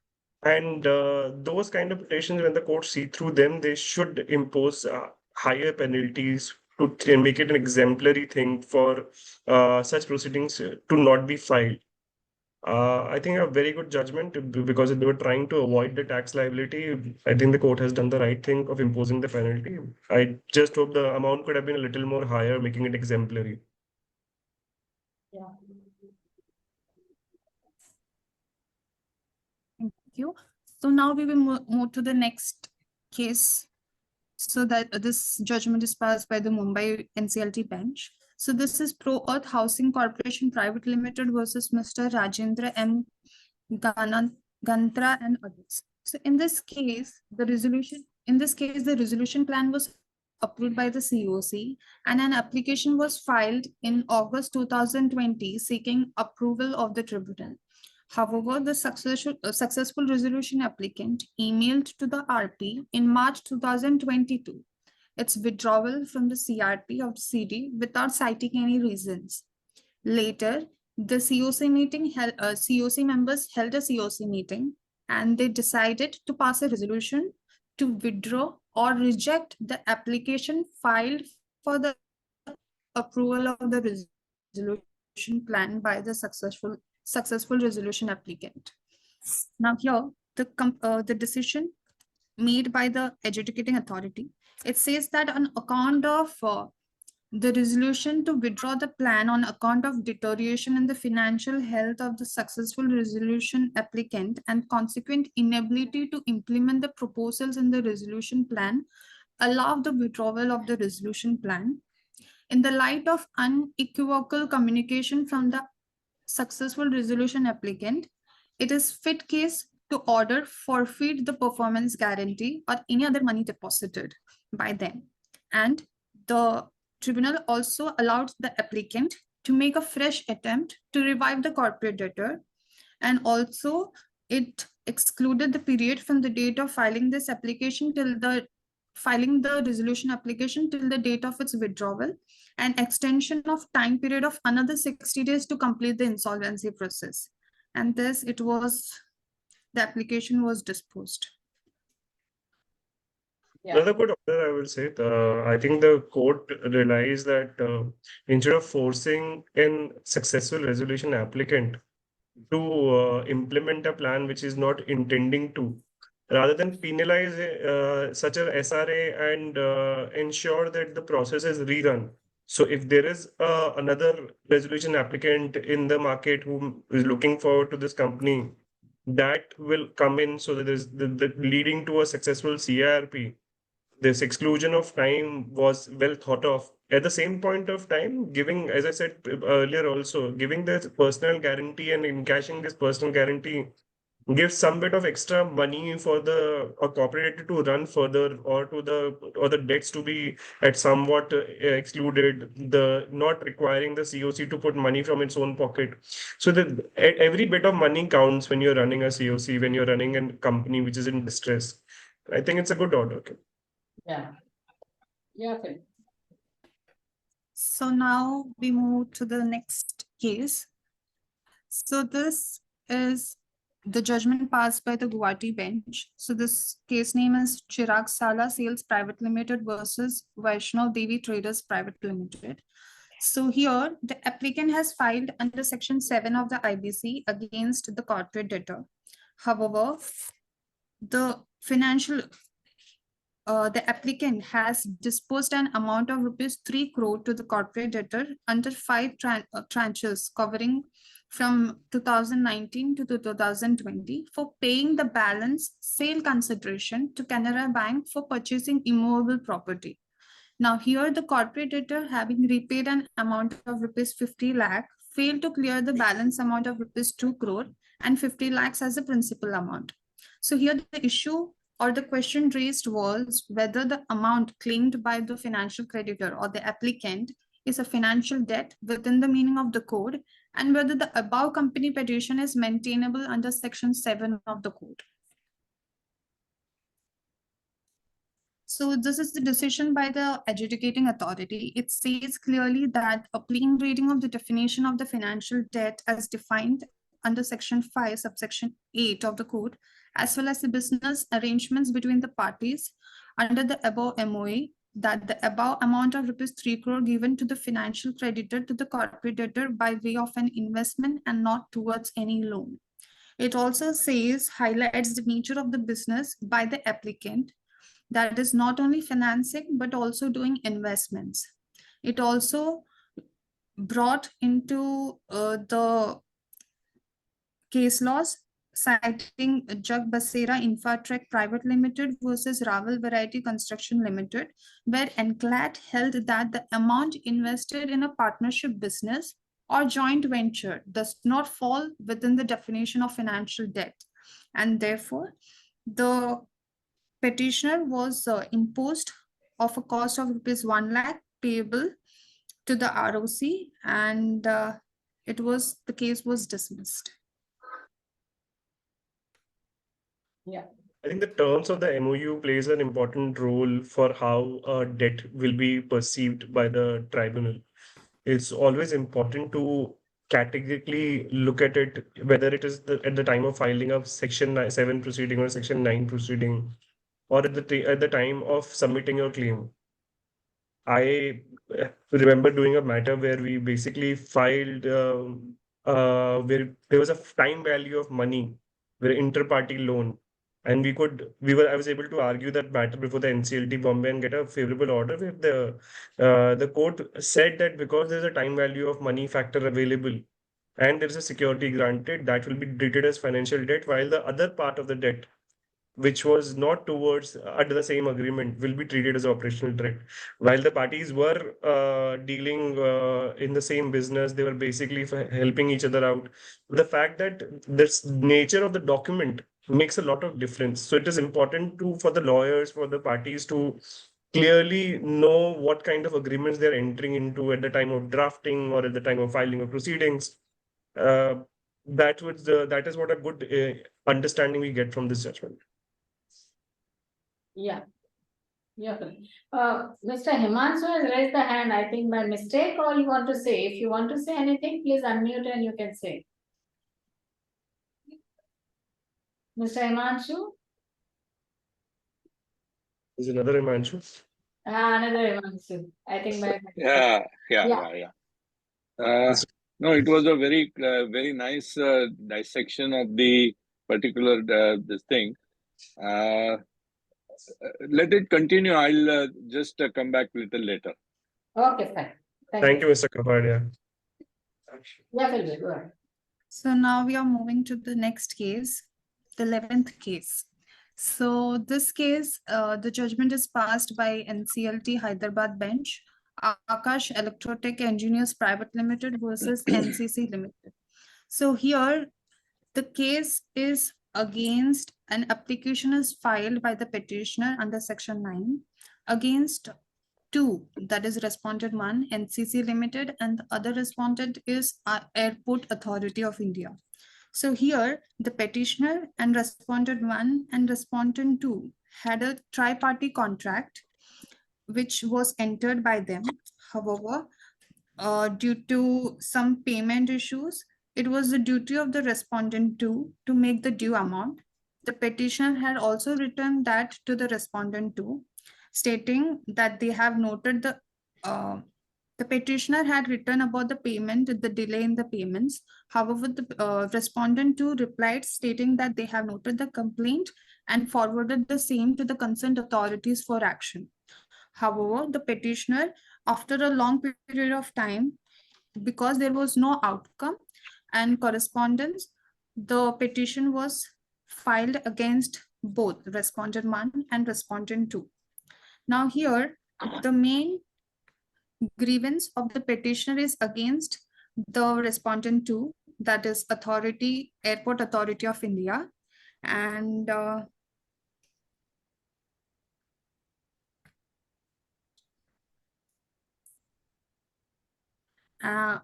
And those kind of petitions, when the courts see through them, they should impose higher penalties to make it an exemplary thing for such proceedings to not be filed. I think a very good judgment because they were trying to avoid the tax liability. I think the court has done the right thing of imposing the penalty. I just hope the amount could have been a little more higher, making it exemplary. Yeah. Thank you. So now we will move to the next case. So that this judgment is passed by the Mumbai NCLT bench. So this is Pro Earth Housing Corporation Private Limited versus Mr. Rajendra M. Gantra and others. So in this case, the resolution plan was approved by the COC and an application was filed in August 2020 seeking approval of the tribunal. However, the successful resolution applicant emailed to the RP in March 2022 its withdrawal from the CRP of the CD without citing any reasons. Later, the COC members held a COC meeting and they decided to pass a resolution to withdraw or reject the application filed for the approval of the resolution plan by the successful resolution applicant. Now here, the decision made by the adjudicating authority, it says that on account of the resolution to withdraw the plan on account of deterioration in the financial health of the successful resolution applicant and consequent inability to implement the proposals in the resolution plan, allow the withdrawal of the resolution plan. In the light of unequivocal communication from the successful resolution applicant, it is fit case to order forfeit the performance guarantee or any other money deposited by them. And the tribunal also allowed the applicant to make a fresh attempt to revive the corporate debtor. And also it excluded the period from the date of filing this application till the filing the resolution application till the date of its withdrawal, and extension of time period of another 60 days to complete the insolvency process. And this the application was disposed. Yeah. Another good order, I will say. I think the court realized that instead of forcing a successful resolution applicant to implement a plan which is not intending to, rather than penalize such a SRA and ensure that the process is rerun. So if there is another resolution applicant in the market who is looking forward to this company, that will come in so that there's the leading to a successful CIRP. This exclusion of time was well thought of. At the same point of time, giving, as I said earlier also, giving the personal guarantee and encashing this personal guarantee gives some bit of extra money for the corporate to run further, or the debts to be at somewhat excluded, the not requiring the COC to put money from its own pocket. So that every bit of money counts when you're running a COC, when you're running a company which is in distress. I think it's a good order. Okay. Yeah. Yeah. Okay. So now we move to the next case. So this is the judgment passed by the Guwahati bench. So this case name is Chirag Sala Sales Private Limited versus Vaishnav Devi Traders Private Limited. So here the applicant has filed under section 7 of the IBC against the corporate debtor. However, the applicant has disbursed an amount of ₹3 crore to the corporate debtor under 5 tranches covering from 2019 to 2020 for paying the balance sale consideration to Canara Bank for purchasing immovable property. Now here the corporate debtor, having repaid an amount of ₹50 lakh, failed to clear the balance amount of ₹2 crore and 50 lakhs as a principal amount. So here the issue or the question raised was whether the amount claimed by the financial creditor or the applicant is a financial debt within the meaning of the code, and whether the above company petition is maintainable under section 7 of the code. So this is the decision by the adjudicating authority. It says clearly that a plain reading of the definition of the financial debt as defined under section 5, subsection 8 of the code, as well as the business arrangements between the parties under the above MOA, that the above amount of rupees 3 crore given to the financial creditor to the corporate debtor by way of an investment and not towards any loan. It also says, highlights the nature of the business by the applicant, that is not only financing but also doing investments. It also brought into the case laws, citing Jug Basera Infatrek Private Limited versus Raval Variety Construction Limited, where NCLAT held that the amount invested in a partnership business or joint venture does not fall within the definition of financial debt. And therefore, the petitioner was imposed of a cost of rupees 1 lakh payable to the ROC, and the case was dismissed. Yeah. I think the terms of the MOU plays an important role for how a debt will be perceived by the tribunal. It's always important to categorically look at it, whether it is at the time of filing of Section 7 proceeding or Section 9 proceeding, or at the time of submitting your claim. I remember doing a matter where we basically filed where there was a time value of money, where inter-party loan, and I was able to argue that matter before the NCLT Bombay and get a favorable order where the court said that because there's a time value of money factor available and there's a security granted, that will be treated as financial debt, while the other part of the debt, which was not towards under the same agreement, will be treated as operational debt. While the parties were dealing in the same business, they were basically helping each other out. The fact that this nature of the document makes a lot of difference. So it is important for the lawyers, for the parties to clearly know what kind of agreements they're entering into at the time of drafting or at the time of filing of proceedings. That is what a good understanding we get from this judgment. Yeah. Yeah. Mr. Himanshu has raised the hand, I think by mistake, or you want to say? If you want to say anything, please unmute and you can say. Mr. Himanshu? Is another Himanshu? Another Himanshu. I think by Yeah. No, it was a very nice dissection of the particular this thing. Let it continue. I'll just come back a little later. Okay, fine. Thank you, Mr. Kapadia. Yeah, will be. Go ahead. So now we are moving to the next case, the 11th case. So this case, the judgment is passed by NCLT Hyderabad bench, Akash Electrotech Engineers Private Limited versus NCC Limited. So here, the case is against an application is filed by the petitioner under Section 9 against two, that is respondent 1, NCC Limited, and the other respondent is Airport Authority of India. So here, the petitioner and respondent 1 and respondent 2 had a tri-party contract which was entered by them. However, due to some payment issues, it was the duty of the respondent 2 to make the due amount. The petitioner had also written that to the respondent 2, stating that they have noted the petitioner had written about the payment, the delay in the payments. However, the respondent 2 replied stating that they have noted the complaint and forwarded the same to the concerned authorities for action. However, the petitioner, after a long period of time, because there was no outcome and correspondence, the petition was filed against both respondent 1 and respondent 2. Now here, the main grievance of the petitioner is against the respondent 2, that is Airport Authority of India. And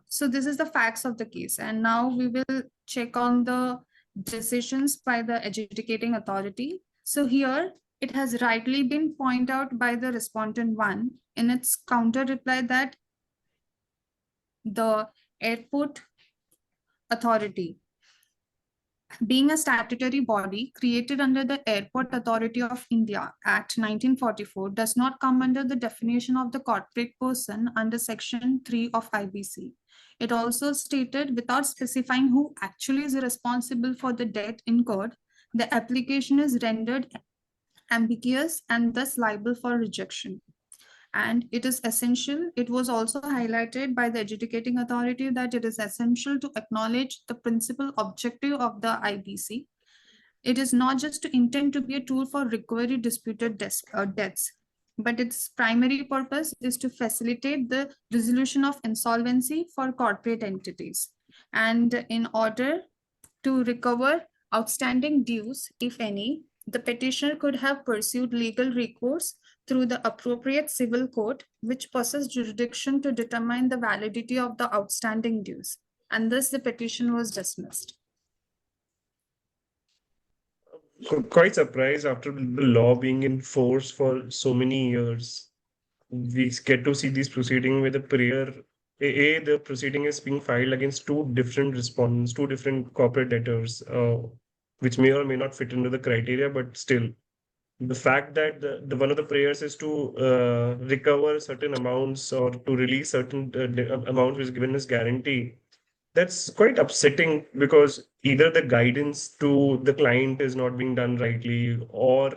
so this is the facts of the case. And now we will check on the decisions by the adjudicating authority. So here, it has rightly been pointed out by the respondent 1 in its counter reply that the Airport Authority being a statutory body created under the Airport Authority of India Act 1944, does not come under the definition of the corporate person under Section 3 of IBC. It also stated, without specifying who actually is responsible for the debt incurred, the application is rendered ambiguous and thus liable for rejection. And it is essential, it was also highlighted by the adjudicating authority that it is essential to acknowledge the principal objective of the IBC. It is not just to intend to be a tool for recovery disputed debts, but its primary purpose is to facilitate the resolution of insolvency for corporate entities. And in order to recover outstanding dues, if any, the petitioner could have pursued legal recourse through the appropriate civil court, which possesses jurisdiction to determine the validity of the outstanding dues. And thus the petition was dismissed. Quite surprised after the law being in force for so many years. We get to see these proceedings with the prayer. The proceeding is being filed against two different respondents, two different corporate debtors, which may or may not fit into the criteria, but still. The fact that the one of the prayers is to recover certain amounts or to release certain amount which is given as guarantee, that's quite upsetting because either the guidance to the client is not being done rightly, or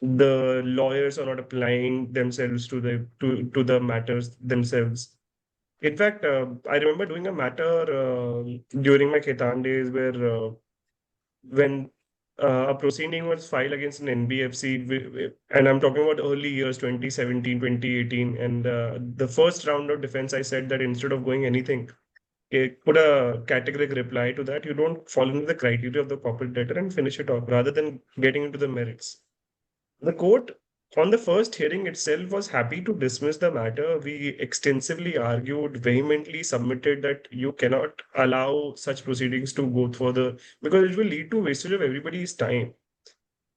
the lawyers are not applying themselves to the matters themselves. In fact, I remember doing a matter during my Ketan days where when a proceeding was filed against an NBFC, and I'm talking about early years, 2017, 2018. And the first round of defense, I said that instead of going anything, put a categorical reply to that. You don't fall into the criteria of the corporate debtor and finish it off rather than getting into the merits. The court, on the first hearing itself, was happy to dismiss the matter. We extensively argued, vehemently submitted that you cannot allow such proceedings to go further because it will lead to wastage of everybody's time.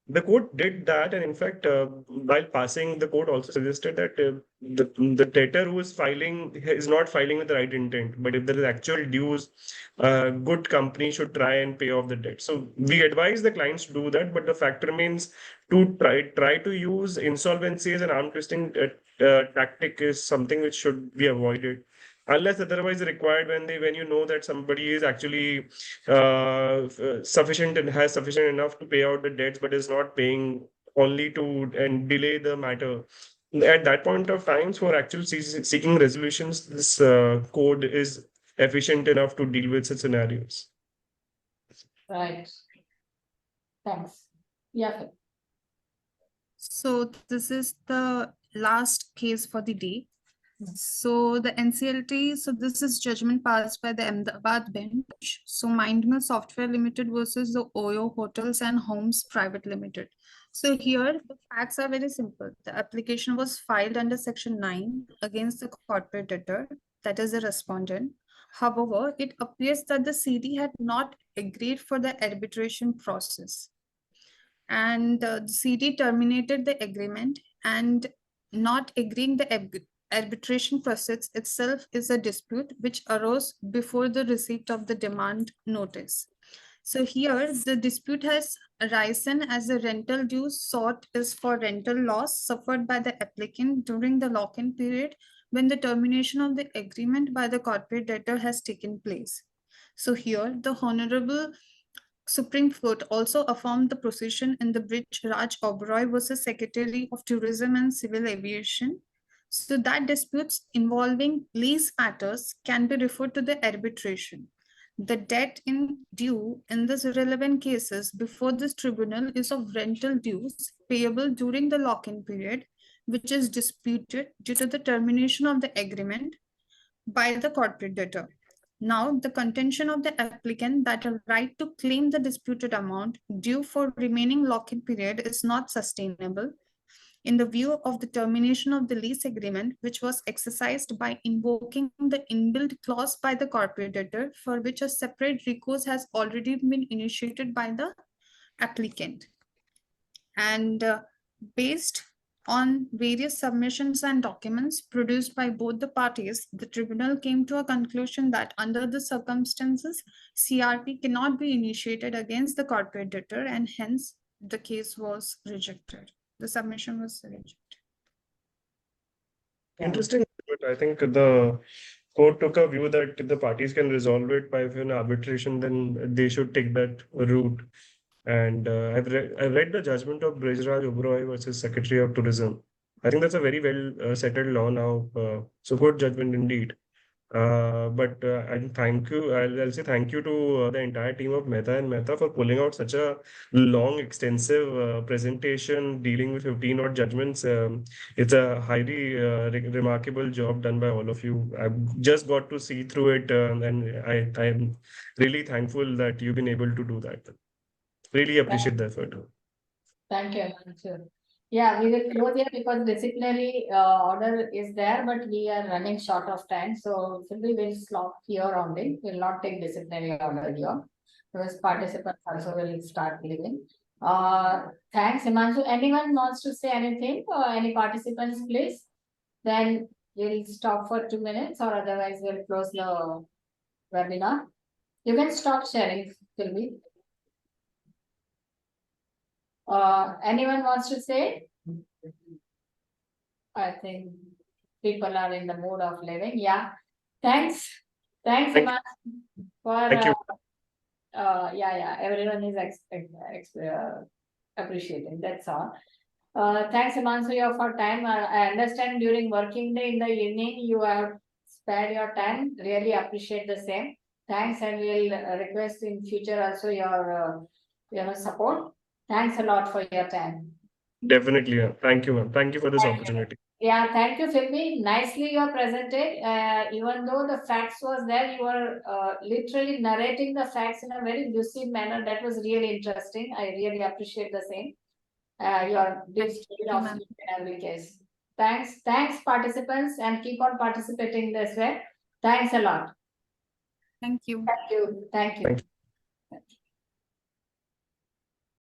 The court did that, and in fact, while passing, the court also suggested that the debtor who is filing is not filing with the right intent. But if there is actual dues, good company should try and pay off the debt. So we advise the clients to do that, but the fact remains to try to use insolvency as an arm twisting tactic is something which should be avoided. Unless otherwise required, when you know that somebody is actually sufficient and has sufficient enough to pay out the debts, but is not paying, only to and delay the matter. At that point of times, for actually seeking resolutions, this code is efficient enough to deal with such scenarios. Right. Thanks. Yeah. So this is the last case for the day. So the NCLT, so this is judgment passed by the Ahmedabad bench. So Mindmill Software Limited versus the Oyo Hotels and Homes Private Limited. So here the facts are very simple. The application was filed under Section 9 against the corporate debtor, that is the respondent. However, it appears that the CD had not agreed for the arbitration process. And the CD terminated the agreement, and not agreeing the arbitration process itself is a dispute which arose before the receipt of the demand notice. So here the dispute has arisen as the rental dues sought is for rental loss suffered by the applicant during the lock-in period when the termination of the agreement by the corporate debtor has taken place. So here the Honorable Supreme Court also affirmed the position in the Bridge Raj Oberoi versus Secretary of Tourism and Civil Aviation. So that disputes involving lease matters can be referred to the arbitration. The debt in due in this relevant cases before this tribunal is of rental dues payable during the lock-in period, which is disputed due to the termination of the agreement by the corporate debtor. Now, the contention of the applicant that a right to claim the disputed amount due for remaining lock-in period is not sustainable in the view of the termination of the lease agreement, which was exercised by invoking the inbuilt clause by the corporate debtor, for which a separate recourse has already been initiated by the applicant. And based On various submissions and documents produced by both the parties, the tribunal came to a conclusion that under the circumstances, CRP cannot be initiated against the corporate debtor, and hence the case was rejected. The submission was rejected. Interesting, but I think the court took a view that if the parties can resolve it by an arbitration, then they should take that route. And I've read the judgment of Brijraj Oberoi versus Secretary of Tourism. I think that's a very well settled law now. So good judgment indeed. But I thank you. I'll say thank you to the entire team of Mehta and Mehta for pulling out such a long, extensive presentation dealing with 15 odd judgments. It's a highly remarkable job done by all of you. I've just got to see through it, and I'm really thankful that you've been able to do that. Really appreciate the effort. Thank you, Himanshu. Yeah, we will close here because disciplinary order is there, but we are running short of time. So we will stop here only. We will not take disciplinary order here. Because participants also will start leaving. Thanks, Himanshu. Anyone wants to say anything? Any participants, please? Then we'll stop for 2 minutes, or otherwise we'll close the webinar. You can stop sharing, Sylvie. Anyone wants to say? I think people are in the mood of living. Yeah. Thanks. Thanks, Himanshu, for Thank you. yeah, everyone is appreciating. That's all. Thanks, Himanshu, for time. I understand during working day in the evening you have spared your time. Really appreciate the same. Thanks, and we'll request in future also your support. Thanks a lot for your time. Definitely. Yeah. Thank you, ma'am. Thank you for this opportunity. Yeah, thank you, Philby. Nicely you are presented. Even though the facts was there, you were literally narrating the facts in a very lucid manner. That was really interesting. I really appreciate the same. Your deep study of every case. Thanks, participants, and keep on participating this way. Thanks a lot. Thank you. Thank you. Thank you.